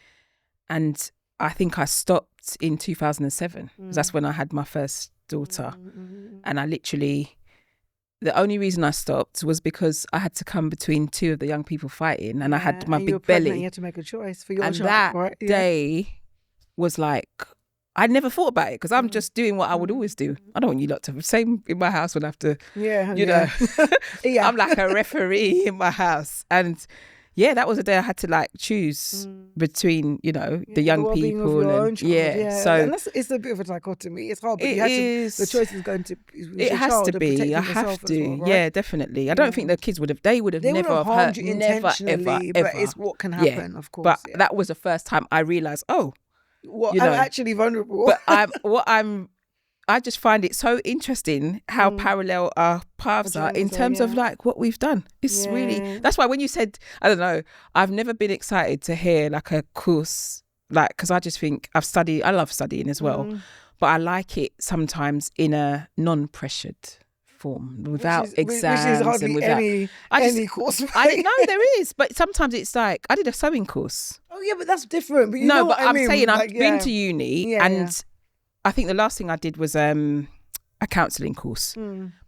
and I think I stopped in 2007 because that's when I had my first daughter. And I literally, the only reason I stopped was because I had to come between 2 of the young people fighting, and I had my big belly. You had to make a choice for your and child, that right? day was like, I never thought about it because I'm just doing what I would always do. I don't want you lot to, same in my house when I have to, you know, I'm like a referee in my house. And that was the day I had to like choose between, you know, the young people and so and it's a bit of a dichotomy. It's hard, but the choice is going to it has to be. I have to. Well, right? Yeah, definitely. I don't think the kids would have. They would have never have hurt you intentionally, but it's what can happen, of course. But that was the first time I realised, I'm actually vulnerable. But I just find it so interesting how parallel our paths are in terms of like what we've done. It's really, that's why when you said, I don't know, I've never been excited to hear like a course, like, because I just think I love studying as well, but I like it sometimes in a non-pressured form, without exams. Which is hardly and without any course. I know there is, but sometimes it's like, I did a sewing course. Oh yeah, but that's different. But I'm saying like, I've been to uni and I think the last thing I did was a counselling course,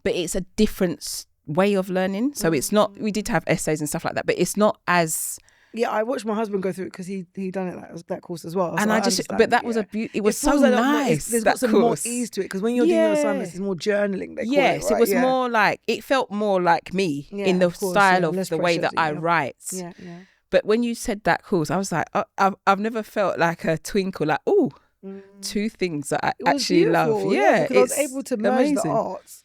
but it's a different way of learning. So it's not, we did have essays and stuff like that, but it's not as... Yeah, I watched my husband go through it because he done it that course as well. And so but that was it was so nice. There's got some more ease to it because when you're doing your assignments, it's more journaling. Yes, it was more like, it felt more like me in the style of the way that I write. Yeah. But when you said that course, I was like, I've never felt like a twinkle, like, oh, 2 things that I actually love. Yeah, because I was able to merge the arts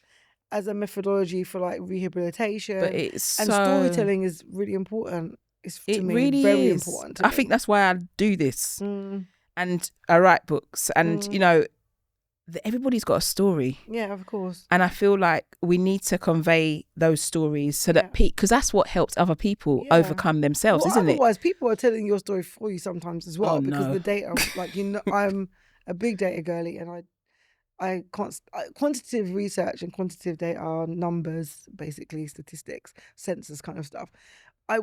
as a methodology for like rehabilitation. But and storytelling is really important. It's to me really very important. I think that's why I do this, and I write books, and you know, everybody's got a story. Yeah, of course. And I feel like we need to convey those stories so that because that's what helps other people overcome themselves, isn't it? Otherwise, people are telling your story for you sometimes as well, because the data, like, you know, I'm a big data girly, and I can't. Quantitative research and quantitative data are numbers, basically statistics, census kind of stuff.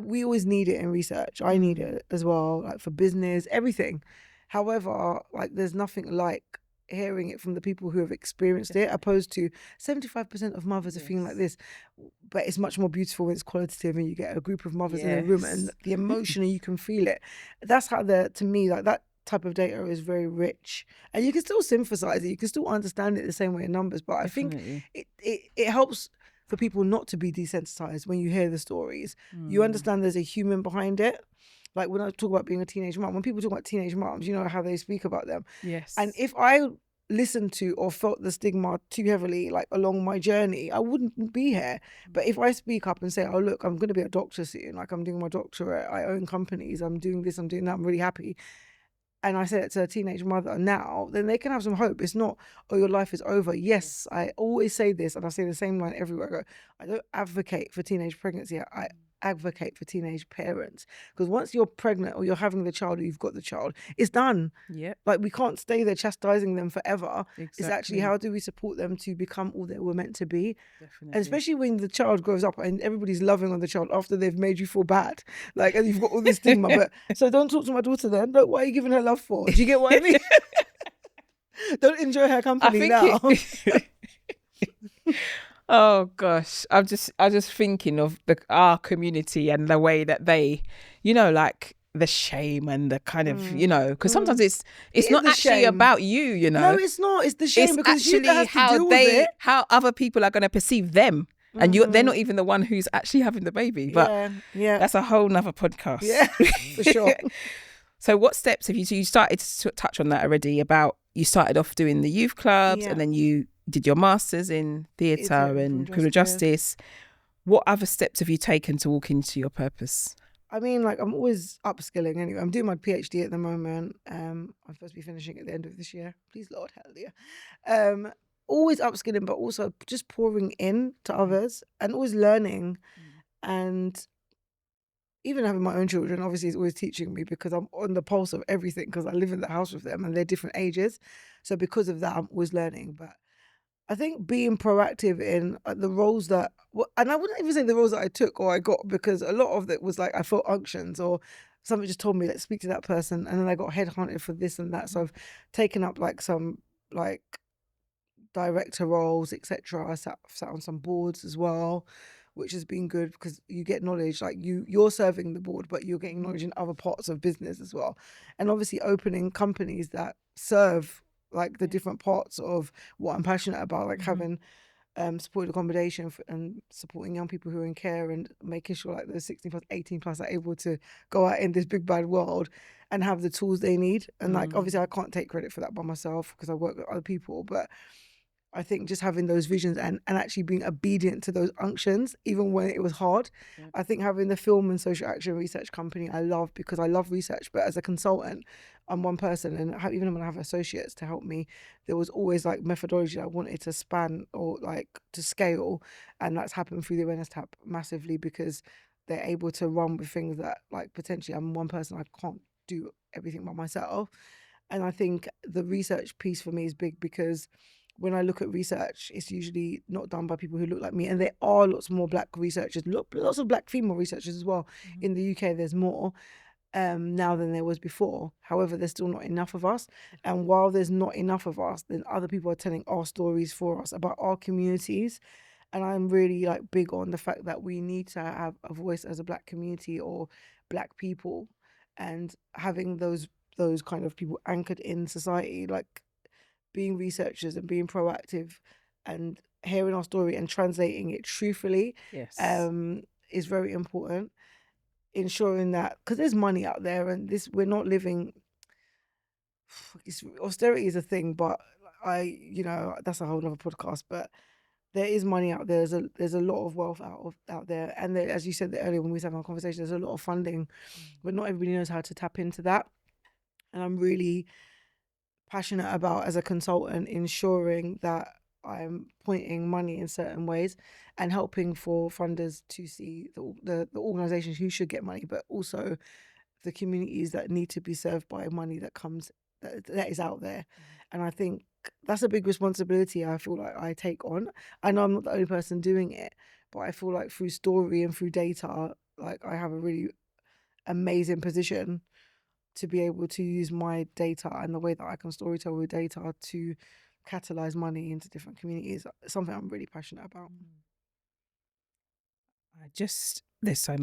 We always need it in research. I need it as well, like for business, everything. However, like there's nothing like hearing it from the people who have experienced it, opposed to 75% of mothers are feeling like this. But it's much more beautiful when it's qualitative and you get a group of mothers in a room and the emotion and you can feel it. That's how to me, like that type of data is very rich. And you can still synthesize it. You can still understand it the same way in numbers. But I think it helps for people not to be desensitized when you hear the stories. You understand there's a human behind it. Like when I talk about being a teenage mom, when people talk about teenage moms, you know how they speak about them. Yes. And if I listened to or felt the stigma too heavily, like along my journey, I wouldn't be here. But if I speak up and say, oh, look, I'm going to be a doctor soon, like I'm doing my doctorate, I own companies, I'm doing this, I'm doing that, I'm really happy. And I say it to a teenage mother now, then they can have some hope. It's not, oh, your life is over. Yes, I always say this, and I say the same line everywhere. I don't advocate for teenage pregnancy. I advocate for teenage parents, because once you're pregnant or you're having the child or you've got the child, it's done. Like, we can't stay there chastising them forever. It's actually, how do we support them to become all they were meant to be? And especially when the child grows up and everybody's loving on the child after they've made you feel bad, like, and you've got all this stigma. But so don't talk to my daughter then. Look, what are you giving her love for? Do you get what I mean? Don't enjoy her company now. Oh gosh, I'm just thinking of our community and the way that they, like the shame and the kind of, because sometimes it's not actually shame about you, No, it's not. It's the shame, it's because actually you have to deal with it. how other people are going to perceive them, and they're not even the one who's actually having the baby. But that's a whole nother podcast. Yeah, for sure. So what steps have you? So you started to touch on that already. About, you started off doing the youth clubs, and then you did your masters in theatre and criminal justice. What other steps have you taken to walk into your purpose? I mean, like, I'm always upskilling anyway. I'm doing my PhD at the moment. I'm supposed to be finishing at the end of this year. Please, Lord, hallelujah. Always upskilling, but also just pouring in to others and always learning. And even having my own children, obviously, is always teaching me, because I'm on the pulse of everything, because I live in the house with them and they're different ages. So because of that, I'm always learning. But I think being proactive in the roles that, and I wouldn't even say the roles that I took or I got, because a lot of it was like I felt unctions, or somebody just told me, let's speak to that person, and then I got headhunted for this and that. So I've taken up like some like director roles, etc. I sat on some boards as well, which has been good, because you get knowledge. Like, you're serving the board, but you're getting knowledge in other parts of business as well, and obviously opening companies that serve like the different parts of what I'm passionate about, like having supported accommodation and supporting young people who are in care, and making sure like those 16 plus, 18 plus are able to go out in this big bad world and have the tools they need. And like, obviously I can't take credit for that by myself, because I work with other people, but I think just having those visions and actually being obedient to those unctions, even when it was hard. I think having the film and social action research company I love, because I love research, but as a consultant, I'm one person, and even when I have associates to help me, there was always like methodology I wanted to span or like to scale, and that's happened through the Awareness Tab massively, because they're able to run with things that, like, potentially I'm one person, I can't do everything by myself. And I think the research piece for me is big, because when I look at research, it's usually not done by people who look like me. And there are lots more Black researchers, lots of Black female researchers as well. In the UK, there's more now than there was before. However, there's still not enough of us. And while there's not enough of us, then other people are telling our stories for us about our communities. And I'm really like big on the fact that we need to have a voice as a Black community or Black people, and having those kind of people anchored in society, like being researchers and being proactive and hearing our story and translating it truthfully is very important. Ensuring that, because there's money out there, and we're not living, austerity is a thing, but that's a whole other podcast. But there is money out there. There's a lot of wealth out there, and there, as you said earlier when we was having our conversation, there's a lot of funding, but not everybody knows how to tap into that. And I'm really passionate about, as a consultant, ensuring that I'm pointing money in certain ways and helping for funders to see the organisations who should get money, but also the communities that need to be served by money that is out there. And I think that's a big responsibility I feel like I take on. I know I'm not the only person doing it, but I feel like through story and through data, like, I have a really amazing position to be able to use my data and the way that I can storytell with data to catalyse money into different communities. It's something I'm really passionate about. There's so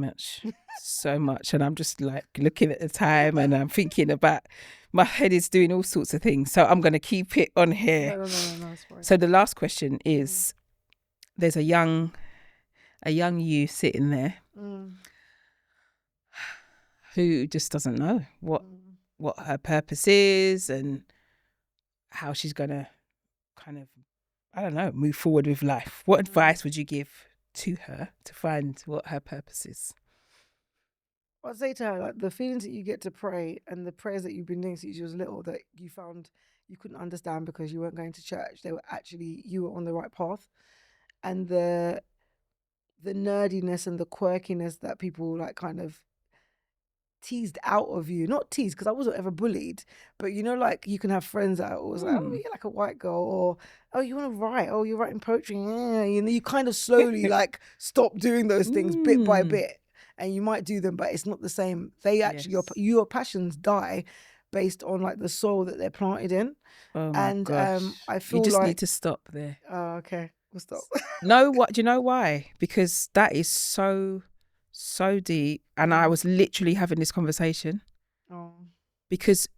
much, and I'm just like looking at the time, and I'm thinking about, my head is doing all sorts of things, so I'm going to keep it on here. No, it's fine. So the last question is, there's a young you sitting there who just doesn't know what her purpose is, and how she's going to kind of, I don't know, move forward with life. What advice would you give to her to find what her purpose is? I'd say to her, like, the feelings that you get to pray and the prayers that you've been doing since you was little that you found you couldn't understand because you weren't going to church, they were actually, you were on the right path. And the nerdiness and the quirkiness that people like kind of teased out of you, not teased because I wasn't ever bullied, but you know, like you can have friends that are always like, oh, you're like a white girl, or oh, you want to write, oh, you're writing poetry, yeah. You know, you kind of slowly like stop doing those things bit by bit, and you might do them, but it's not the same. They actually, your passions die based on like the soil that they're planted in. Oh my gosh. I feel you just like need to stop there. Oh, okay, we'll stop. No, what? Do you know why? Because that is so deep, and I was literally having this conversation. Because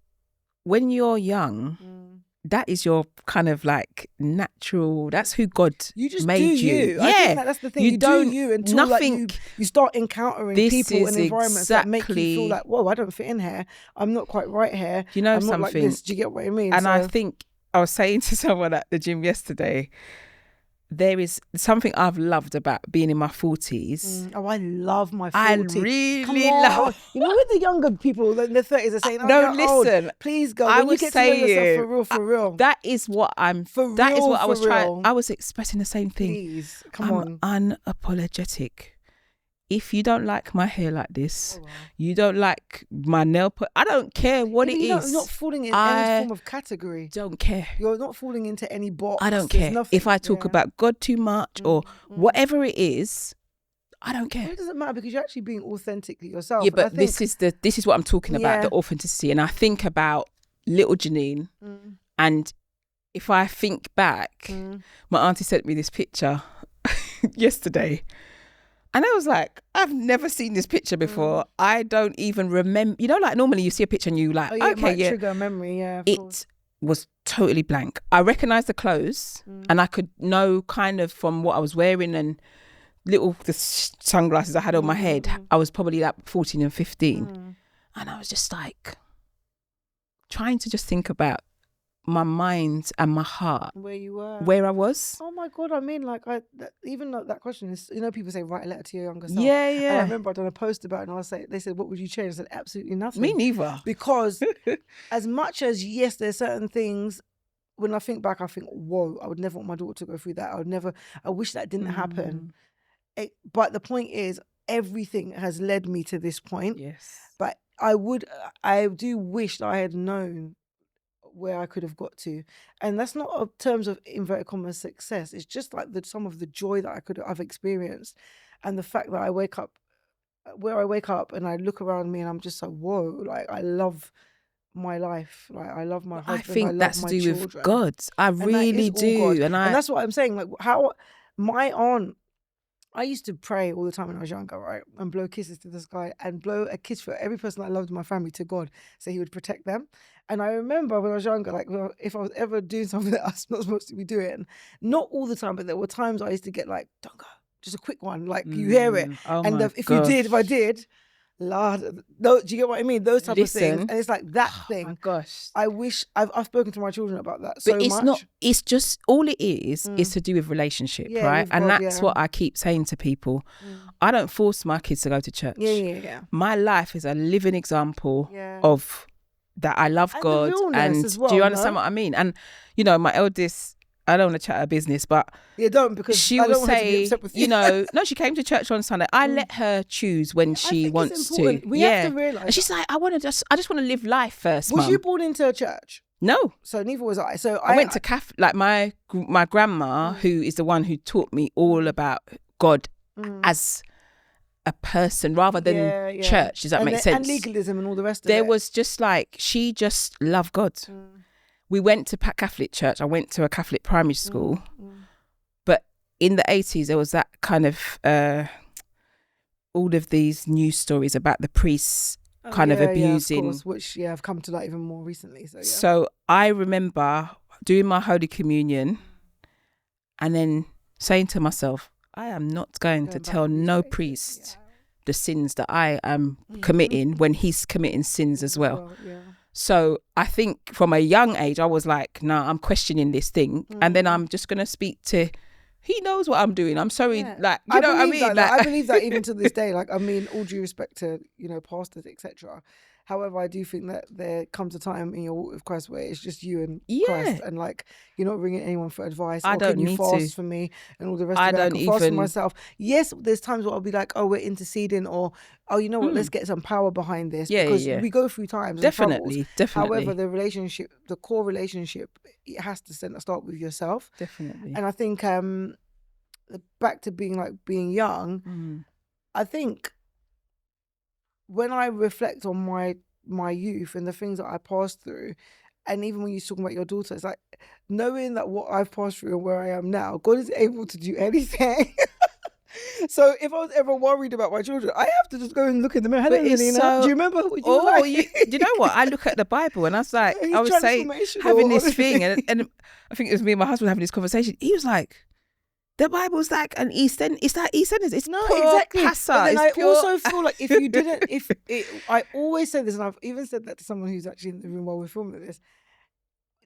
when you're young, that is your kind of like natural, that's who God you just made do you. Yeah, I think that's the thing. You don't do you until nothing, like you start encountering people and environments that make you feel like, whoa, I don't fit in here, I'm not quite right here, do you know I'm something? not like this. Do you get what I mean? And I think I was saying to someone at the gym yesterday, there is something I've loved about being in my 40s. Oh, I love my 40s. I really love. You know, with the younger people in their 30s are saying, "Oh, no, you're listen, old. Please go." I when was you get saying, to know yourself for real. That is what I'm. For real, that is what I was real. trying. I was expressing the same thing. Please, come on. Unapologetic. If you don't like my hair like this, you don't like my nail I don't care what it is. You're not falling in any form of category. Don't care. You're not falling into any box. I don't care. If I talk about God too much or whatever it is, I don't care. It doesn't matter because you're actually being authentically yourself. Yeah, but this is what I'm talking about, the authenticity. And I think about little Jernine, and if I think back, my auntie sent me this picture yesterday. And I was like, I've never seen this picture before. I don't even remember. You know, like normally you see a picture and you like, it might trigger a memory, It was totally blank. I recognised the clothes and I could know kind of from what I was wearing and the sunglasses I had on my head. I was probably like 14 and 15. And I was just like trying to just think about my mind and my heart, where I was. Oh my God, I mean, like, even that question is, you know, people say write a letter to your younger self. Yeah. And I remember I'd done a post about it, and they said, what would you change? I said, absolutely nothing. Me neither. Because as much as, yes, there's certain things, when I think back, I think, whoa, I would never want my daughter to go through that. I wish that didn't happen. But the point is, everything has led me to this point. Yes. But I do wish that I had known where I could have got to, and that's not in terms of inverted commas success. It's just like some of the joy that I've experienced, and the fact that I wake up and I look around me and I'm just like, whoa, like I love my life, like I love my husband. I think that's to do children. with God. I really do, and that's what I'm saying. Like how my aunt. I used to pray all the time when I was younger, right? And blow kisses to the sky and blow a kiss for every person I loved in my family to God, so he would protect them. And I remember when I was younger, like, well, if I was ever doing something that I was not supposed to be doing, not all the time, but there were times I used to get like, don't go, just a quick one, like you hear it. And if I did, Lord, no, do you get what I mean? Those type of things. And it's like that thing. Oh my gosh. I wish I've spoken to my children about that but it's much. Not, it's just, all it is to do with relationship, right? And that's what I keep saying to people. I don't force my kids to go to church. Yeah. My life is a living example of that I love God. And as well, do you understand what I mean? And, you know, my eldest, I don't want to chat her business, but don't, because she I will don't want her to be say, upset with you know, no, she came to church on Sunday. I let her choose when she wants to. We have to realise. And she's like, I just want to live life first. Was Mum. you born into a church? No. So neither was I. So I went to like my grandma, who is the one who taught me all about God as a person rather than church. Does that make sense? And legalism and all the rest of it. There was just like, she just loved God. We went to Catholic church. I went to a Catholic primary school. But in the 80s, there was that kind of, all of these news stories about the priests kind of abusing. Of course, which, I've come to that even more recently. So I remember doing my Holy Communion and then saying to myself, I am not going to tell no priest the sins that I am committing when he's committing sins as well. So I think from a young age, I was like, nah, I'm questioning this thing. And then I'm just going to speak to, he knows what I'm doing. I'm sorry. Like, you know what I mean? I believe that even to this day. Like, I mean, all due respect to, pastors, etc. However, I do think that there comes a time in your walk with Christ where it's just you and Christ, and like you're not ringing anyone for advice. I don't can you need fast to. for me and all the rest of it. I can fast for myself. Yes, there's times where I'll be like, oh, we're interceding, or oh, you know what, let's get some power behind this, because we go through times. Definitely. However, the core relationship, it has to start with yourself. Definitely. And I think back to being young, I think when I reflect on my youth and the things that I passed through, and even when you're talking about your daughter, it's like knowing that what I've passed through and where I am now, God is able to do anything. So if I was ever worried about my children, I have to just go and look in the mirror. Hello, Lennina. Do you remember what you were like? You know what? I look at the Bible and I was like, I was saying, having this thing, and I think it was me and my husband having this conversation. He was like, the Bible's like an EastEnders. It's like EastEnders. It's no, pure exactly. passa. But then it's also feel like if you didn't, I always say this, and I've even said that to someone who's actually in the room while we're filming this.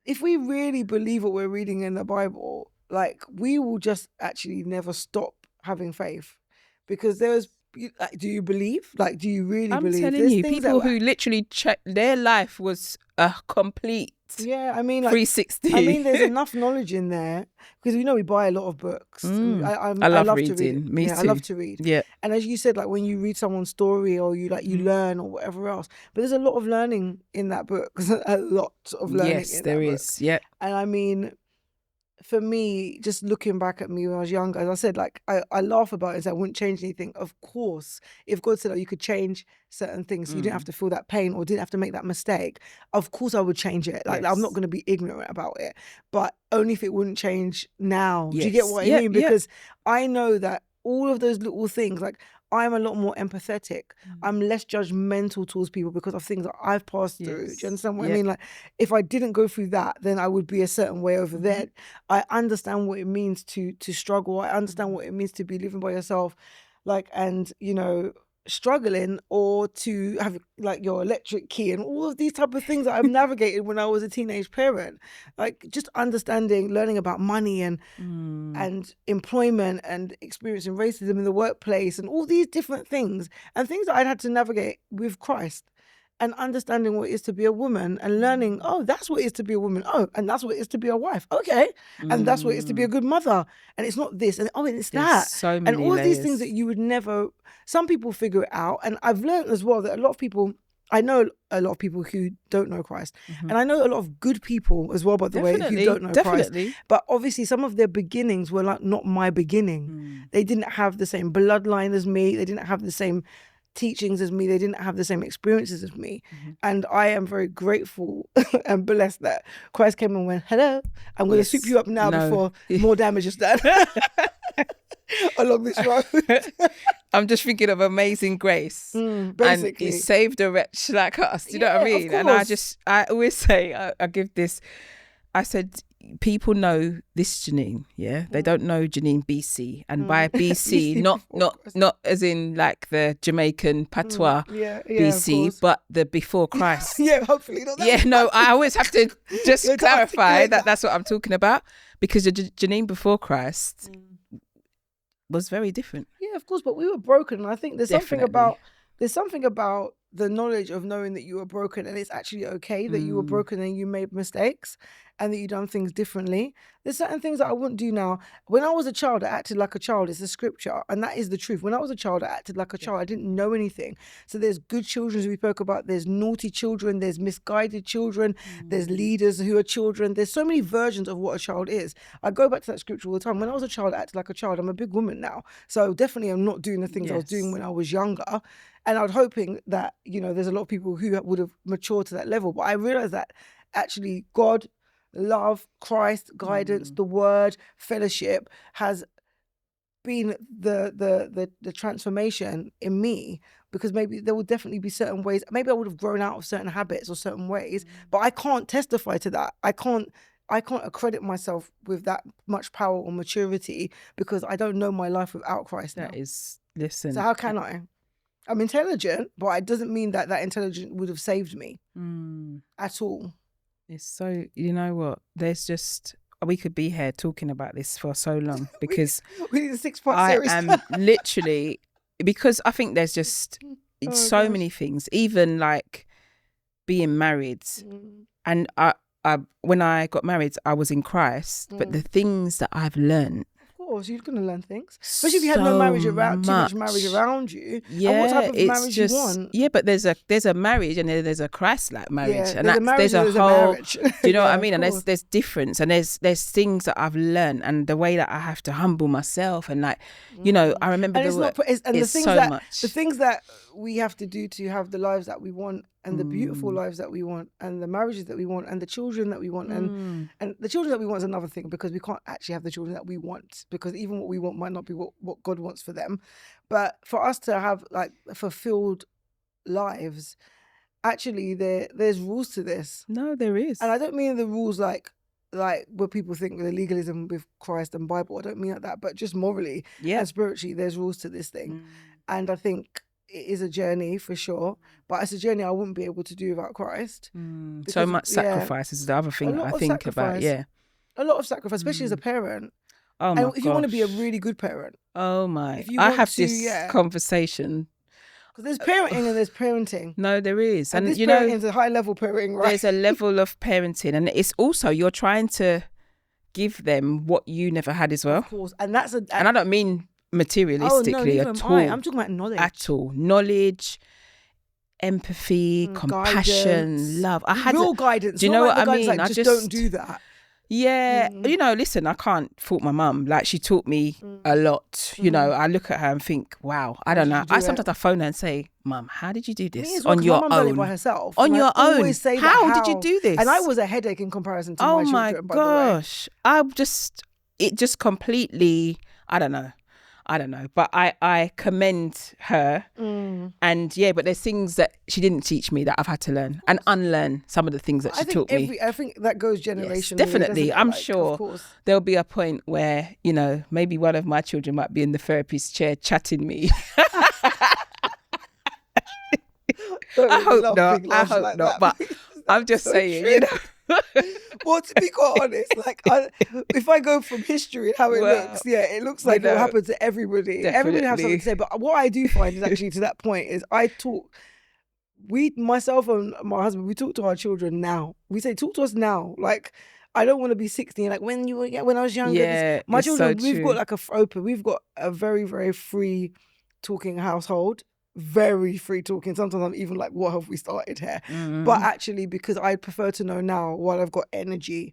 If we really believe what we're reading in the Bible, like, we will just actually never stop having faith, because do you believe? Like, do you really believe? I'm telling you, people who literally their life was a complete. Yeah, I mean, like 360. I mean, there's enough knowledge in there, because we buy a lot of books. I love reading. To read. Me too. I love to read. Yeah. And as you said, like when you read someone's story, or you learn or whatever else. But there's a lot of learning in that book. A lot of learning. Yes, there is. Yeah. And I mean, for me, just looking back at me when I was younger, as I said, like I laugh about it, so I wouldn't change anything. Of course, if God said, you could change certain things, so you didn't have to feel that pain or didn't have to make that mistake, of course I would change it. Like, I'm not going to be ignorant about it, but only if it wouldn't change now. Do you get what I mean? Because I know that all of those little things, like, I'm a lot more empathetic. I'm less judgmental towards people because of things that I've passed through. Do you understand what I mean? Like, if I didn't go through that, then I would be a certain way over there. I understand what it means to struggle. I understand what it means to be living by yourself, like, and struggling, or to have like your electric key and all of these type of things that I've navigated when I was a teenage parent. Like, just understanding, learning about money and employment, and experiencing racism in the workplace, and all these different things, and things that I'd had to navigate with Christ, and understanding what it is to be a woman, and learning, oh, that's what it is to be a woman. Oh, and that's what it is to be a wife. Okay. And that's what it is to be a good mother. And it's not this, and it's that. So many and all layers. These things that you would never, some people figure it out. And I've learned as well that a lot of people, I know a lot of people who don't know Christ. And I know a lot of good people as well, by the way, who don't know Christ. But obviously some of their beginnings were like not my beginning. They didn't have the same bloodline as me. They didn't have the same teachings as me. They didn't have the same experiences as me. And I am very grateful and blessed that Christ came and went, hello, I'm going to soup you up now before more damage is done along this road. I'm just thinking of Amazing Grace. Basically. And he saved a wretch like us. Do you know what I mean? And I always say, I give this, I said, people know this Jernine, they don't know Jernine BC, and by BC, not as in like the Jamaican patois BC, but the before Christ. Hopefully not that. I always have to just clarify that that's what I'm talking about, because the Jernine before Christ was very different. Yeah, of course, but we were broken, and I think there's something about the knowledge of knowing that you were broken, and it's actually okay that you were broken and you made mistakes and that you done things differently. There's certain things that I wouldn't do now. When I was a child, I acted like a child. It's the scripture, and that is the truth. When I was a child, I acted like a child. I didn't know anything. So there's good children, as we spoke about. There's naughty children. There's misguided children. There's leaders who are children. There's so many versions of what a child is. I go back to that scripture all the time. When I was a child, I acted like a child. I'm a big woman now. So definitely I'm not doing the things I was doing when I was younger. And I was hoping that, there's a lot of people who would have matured to that level. But I realized that actually God, love, Christ, guidance, the word, fellowship has been the transformation in me, because maybe there will definitely be certain ways, maybe I would have grown out of certain habits or certain ways, but I can't testify to that. I can't accredit myself with that much power or maturity, because I don't know my life without Christ now. That is, listen. So how can I? I'm intelligent, but it doesn't mean that intelligence would have saved me at all. It's so, you know what? We could be here talking about this for so long because we need a 6-part series. I am literally, because I think there's just many things, even like being married. And when I got married, I was in Christ, but the things that I've learned. Of course, you're going to learn things. Especially if you had no marriage around, too much marriage around you. Yeah, and what type of marriage you want. Yeah, but there's a marriage and there's a Christ-like marriage. Yeah, and there's a marriage. Do you know what I mean? And there's difference, and there's things that I've learned, and the way that I have to humble myself, and like, you know, I remember the things that we have to do to have the lives that we want, and the beautiful lives that we want, and the marriages that we want, and the children that we want, and the children that we want is another thing, because we can't actually have the children that we want, because even what we want might not be what God wants for them. But for us to have like fulfilled lives, actually there's rules to this. No, there is. And I don't mean the rules like where people think the legalism with Christ and Bible. I don't mean like that, but just morally and spiritually, there's rules to this thing. And I think it is a journey for sure, but it's a journey I wouldn't be able to do without Christ. So much sacrifice is the other thing that I think about. Yeah, a lot of sacrifice, especially as a parent. Oh my And if you want to be a really good parent. Oh my! I have this conversation. Because there's parenting and there's parenting. No, there is, and you know, is a high level parenting, right? There's a level of parenting, and it's also you're trying to give them what you never had as well. Of course, and that's and I don't mean materialistically at all. I'm talking about knowledge. At all, knowledge, empathy, compassion, love. I had real guidance. Do you know what I mean? Like, I just don't do that. Yeah, you know, listen, I can't fault my mum. Like, she taught me a lot. You know, I look at her and think, wow, I don't know. Sometimes I phone her and say, Mum, how did you do this on your own? Done it by herself. On your own. How did you do this? And I was a headache in comparison to my children. Oh my gosh, it just completely. I don't know, but I commend her. And but there's things that she didn't teach me that I've had to learn and unlearn some of the things that she taught me. I think that goes generationally. Yes, definitely. I'm sure there'll be a point where, you know, maybe one of my children might be in the therapist's chair chatting me. I hope not, but I'm just saying, you know. Well, to be quite honest, like if I go from history and how it looks, it looks like it will happen to everybody. Definitely. Everybody has something to say. But what I do find is actually to that point is myself and my husband, we talk to our children now. We say, talk to us now. Like, I don't want to be 16. Like when I was younger, my children, we've got a very, very free talking household. Very free talking. Sometimes I'm even like, what have we started here? But actually, because I prefer to know now while I've got energy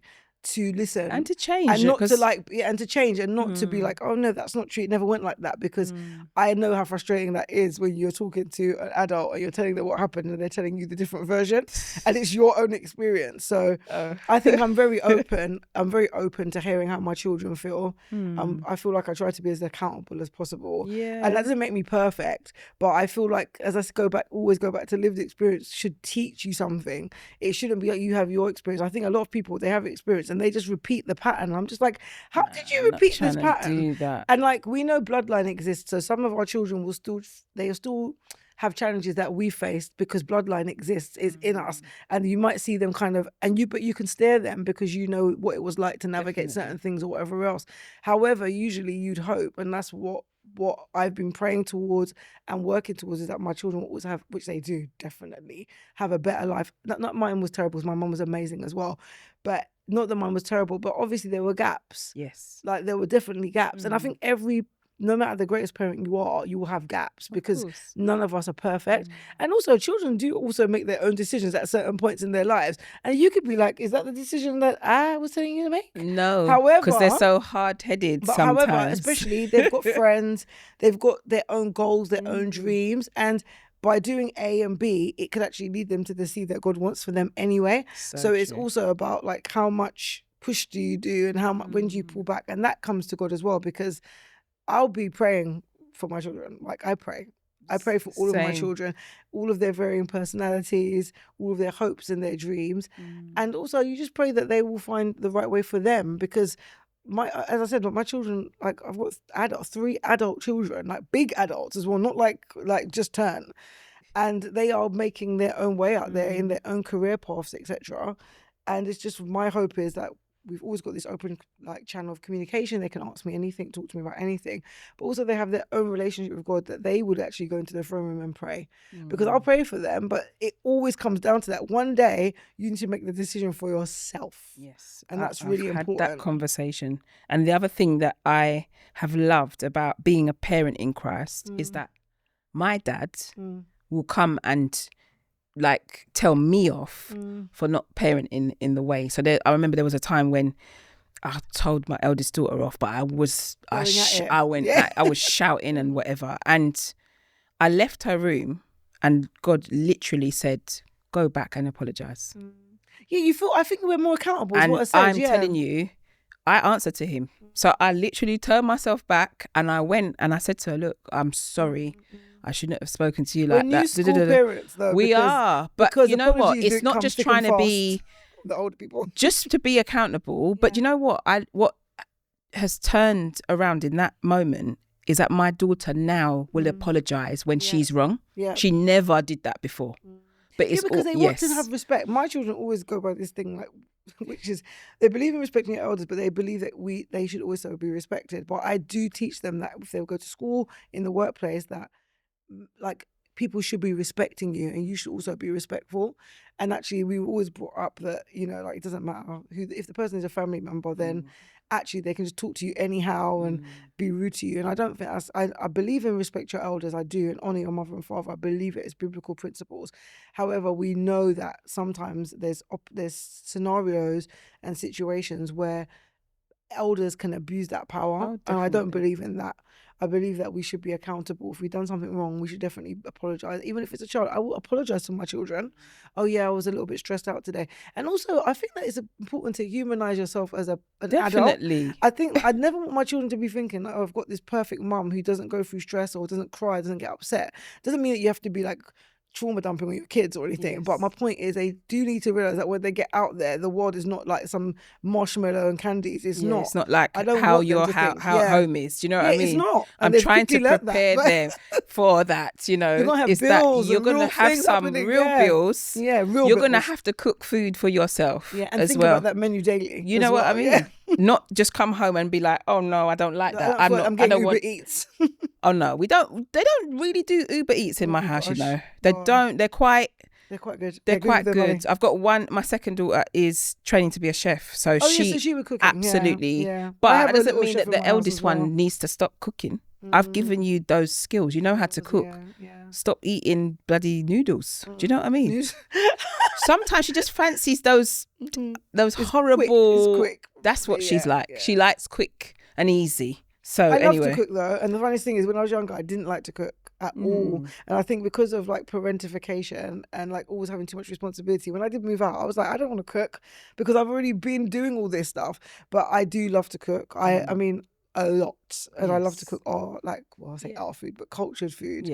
to listen and to change, and not to and to change and not to be like, oh no, that's not true. It never went like that, because I know how frustrating that is when you're talking to an adult and you're telling them what happened and they're telling you the different version, and it's your own experience. So I think I'm very open. I'm very open to hearing how my children feel. I feel like I try to be as accountable as possible. And that doesn't make me perfect, but I feel like as I always go back to lived experience should teach you something. It shouldn't be like you have your experience. I think a lot of people, they have experience and they just repeat the pattern. I'm just like, how did you repeat this pattern? And like, we know bloodline exists, so some of our children will still have challenges that we faced because bloodline exists, is in us, and you might see them kind of, but you can steer them because you know what it was like to navigate certain things or whatever else. However, usually you'd hope, and that's what I've been praying towards and working towards, is that my children will always have, which they do definitely, have a better life. Not mine was terrible, because my mum was amazing as well, but not that mine was terrible, but obviously there were gaps. Yes. Like there were definitely gaps. And I think no matter the greatest parent you are, you will have gaps, because none of us are perfect. And also children do also make their own decisions at certain points in their lives. And you could be like, is that the decision that I was telling you to make? No. However, because they're so hard-headed sometimes. However, especially they've got friends, they've got their own goals, their own dreams. And by doing A and B, it could actually lead them to the C that God wants for them anyway. So it's also about like, how much push do you do, and how much when do you pull back? And that comes to God as well, because I'll be praying for my children. Like I pray for all of my children, all of their varying personalities, all of their hopes and their dreams. And also you just pray that they will find the right way for them, because as I said, my children, like I've got 3 adult children, like big adults as well, not like just turn, and they are making their own way out there in their own career paths, etc. And it's just, my hope is that we've always got this open like channel of communication. They can ask me anything, talk to me about anything, but also they have their own relationship with God, that they would actually go into the throne room and pray, because I'll pray for them, but it always comes down to that one day you need to make the decision for yourself. Yes, and that's really important. Had that conversation. And the other thing that I have loved about being a parent in Christ is that my dad will come and like tell me off for not parenting in the way. So I remember there was a time when I told my eldest daughter off, but I was shouting and whatever, and I left her room, and God literally said, "Go back and apologize." Yeah, I think we're more accountable. And is what I said, I'm telling you, I answered to him. So I literally turned myself back, and I went and I said to her, "Look, I'm sorry. I shouldn't have spoken to you like We're that." new school parents, though. We are, but you know what? It's not just trying to be the older people, just to be accountable. But you know what? What has turned around in that moment is that my daughter now will apologize when she's wrong. Yeah. She never did that before. But it's because they want to have respect. My children always go by this thing, like, which is, they believe in respecting your elders, but they believe that they should also be respected. But I do teach them that if they go to school, in the workplace, that like people should be respecting you, and you should also be respectful. And actually, we were always brought up that, you know, like, it doesn't matter who, if the person is a family member, then actually they can just talk to you anyhow and be rude to you. And I don't think I believe in respect your elders, I do, and honor your mother and father. I believe it is biblical principles. However, we know that sometimes there's scenarios and situations where elders can abuse that power, and I don't believe in that. I believe that we should be accountable. If we've done something wrong, we should definitely apologise. Even if it's a child, I will apologise to my children. Oh yeah, I was a little bit stressed out today. And also, I think that it's important to humanise yourself as an definitely. adult. I think I'd never want my children to be thinking, oh, I've got this perfect mum who doesn't go through stress or doesn't cry, doesn't get upset. Doesn't mean that you have to be like trauma dumping on your kids or anything. Yes. But my point is, they do need to realise that when they get out there, the world is not like some marshmallow and candies. It's not. It's not like how home is. Do you know what I mean? It's not. I'm trying to prepare them for that. You know, you're gonna have bills. You're going to have some real bills. Yeah, real. You're going to have to cook food for yourself. Yeah, and as think well. about that menu daily. You know what I mean? Yeah. Not just come home and be like, oh no, I don't like that. I'm getting Uber Eats. Oh no, we don't. They don't really do Uber Eats in my house. You know, they don't. They're quite good. They're quite good. I've got one. My second daughter is training to be a chef, so she would cook. Absolutely. Yeah. But that doesn't mean that the eldest one needs to stop cooking. I've given you those skills. You know how to cook. Yeah. Stop eating bloody noodles. Do you know what I mean? Sometimes she just fancies those horrible. It's quick. That's what she's like. Yeah. She likes quick and easy. So I love to cook though, and the funniest thing is, when I was younger, I didn't like to cook at all. And I think because of like parentification and like always having too much responsibility, when I did move out, I was like, I don't want to cook because I've already been doing all this stuff. But I do love to cook. I mean, a lot, and I love to cook I say our food, but cultured food,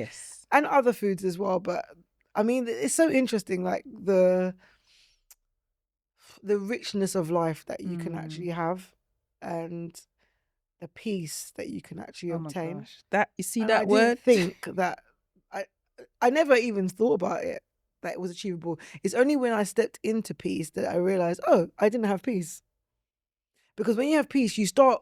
and other foods as well. But I mean, it's so interesting, like the richness of life that you can actually have, and the peace that you can actually obtain. Gosh. That you see, and that I word. Didn't think that I never even thought about it, that it was achievable. It's only when I stepped into peace that I realized, oh, I didn't have peace. Because when you have peace, you start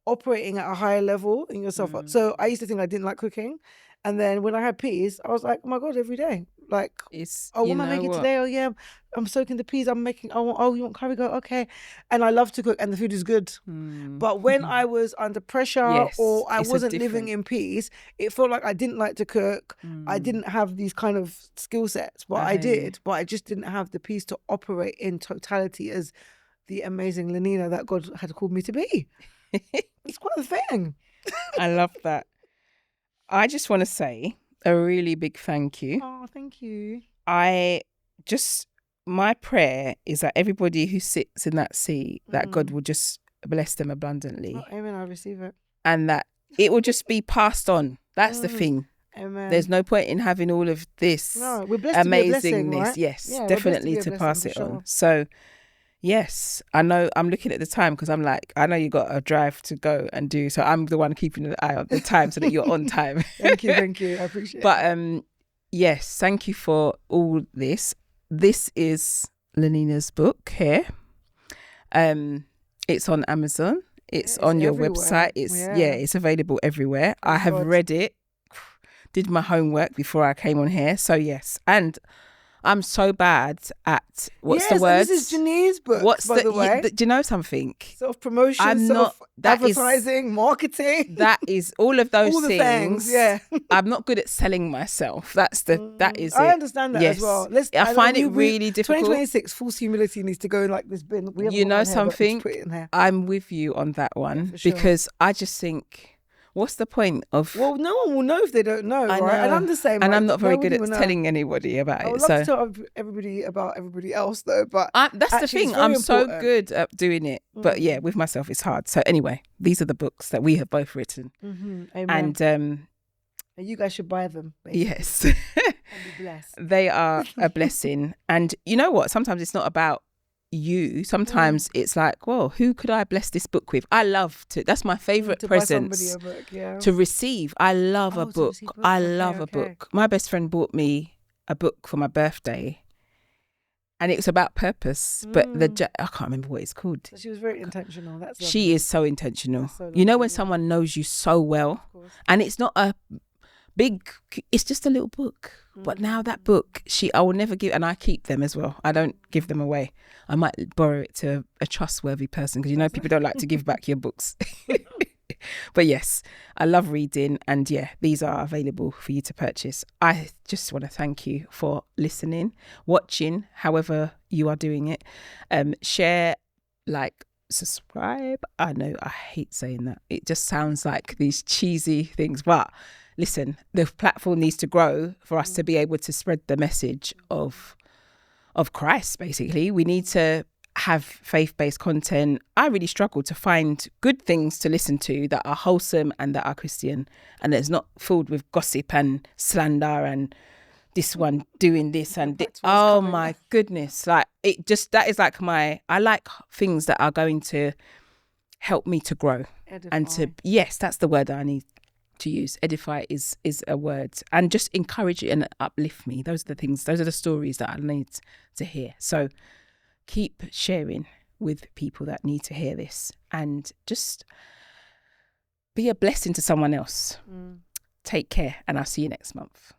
operating at a higher level in yourself. So I used to think I didn't like cooking, and then when I had peas, I was like, oh my god, every day, like, what am I making today? Oh yeah, I'm soaking the peas, I'm making, oh you want curry, go okay. And I love to cook, and the food is good. But when I was under pressure, or I wasn't living in peace, it felt like I didn't like to cook. I didn't have these kind of skill sets, but I did, but I just didn't have the peace to operate in totality as the amazing Lennina that God had called me to be. It's quite a thing. I love that. I just want to say a really big thank you. Oh, thank you. My prayer is that everybody who sits in that seat, that God will just bless them abundantly. Oh, amen. I receive it. And that it will just be passed on. That's the thing. Amen. There's no point in having all of this we're blessed amazingness. To be a blessing, right? Yes, definitely to pass it on. So Yes, I know. I'm looking at the time because I'm like, I know you got a drive to go and do. So I'm the one keeping an eye on the time so that you're on time. Thank you. I appreciate it. But yes, thank you for all this. This is Lennina's book here. It's on Amazon. It's on your everywhere. website. It's available everywhere. I have read it, did my homework before I came on here. So yes, and I'm so bad at what's the word? This is Janine's book. By the way? Do you know something? Sort of promotion, advertising, marketing. That is all of those all the things. Yeah, I'm not good at selling myself. That is. I understand that as well. I find it really difficult. 2026, false humility needs to go in like this bin. You know something? Put it in there. I'm with you on that one because I just think. What's the point of? Well, no one will know if they don't know, right? And I'm the same. And I'm not very good at telling anybody about it. I would love to tell everybody about everybody else, though. But that's the thing. I'm so good at doing it, but yeah, with myself it's hard. So anyway, these are the books that we have both written, Amen. And you guys should buy them. Basically. Yes, and be blessed. They are a blessing. And you know what? Sometimes it's not about you. Sometimes it's like, well, who could I bless this book with? I love to. That's my favorite present to receive. I love a book. I love a book. My best friend bought me a book for my birthday, and it was about purpose. But I can't remember what it's called. So she was very intentional. That's lovely. She is so intentional. So you know when someone knows you so well, and it's not a big. It's just a little book. But now that book, I will never give, and I keep them as well. I don't give them away. I might borrow it to a trustworthy person because people don't like to give back your books. But yes, I love reading, and these are available for you to purchase. I just want to thank you for listening, watching, however you are doing it. Share, subscribe. I know I hate saying that. It just sounds like these cheesy things, but listen, the platform needs to grow for us to be able to spread the message of Christ, basically. We need to have faith-based content. I really struggle to find good things to listen to that are wholesome and that are Christian, and that's not filled with gossip and slander and this one doing this and oh my goodness. That is like I like things that are going to help me to grow. Edify. And that's the word that I need to use. Edify is a word, and just encourage and uplift me. Those are the stories that I need to hear. So keep sharing with people that need to hear this, and just be a blessing to someone else. Take care, and I'll see you next month.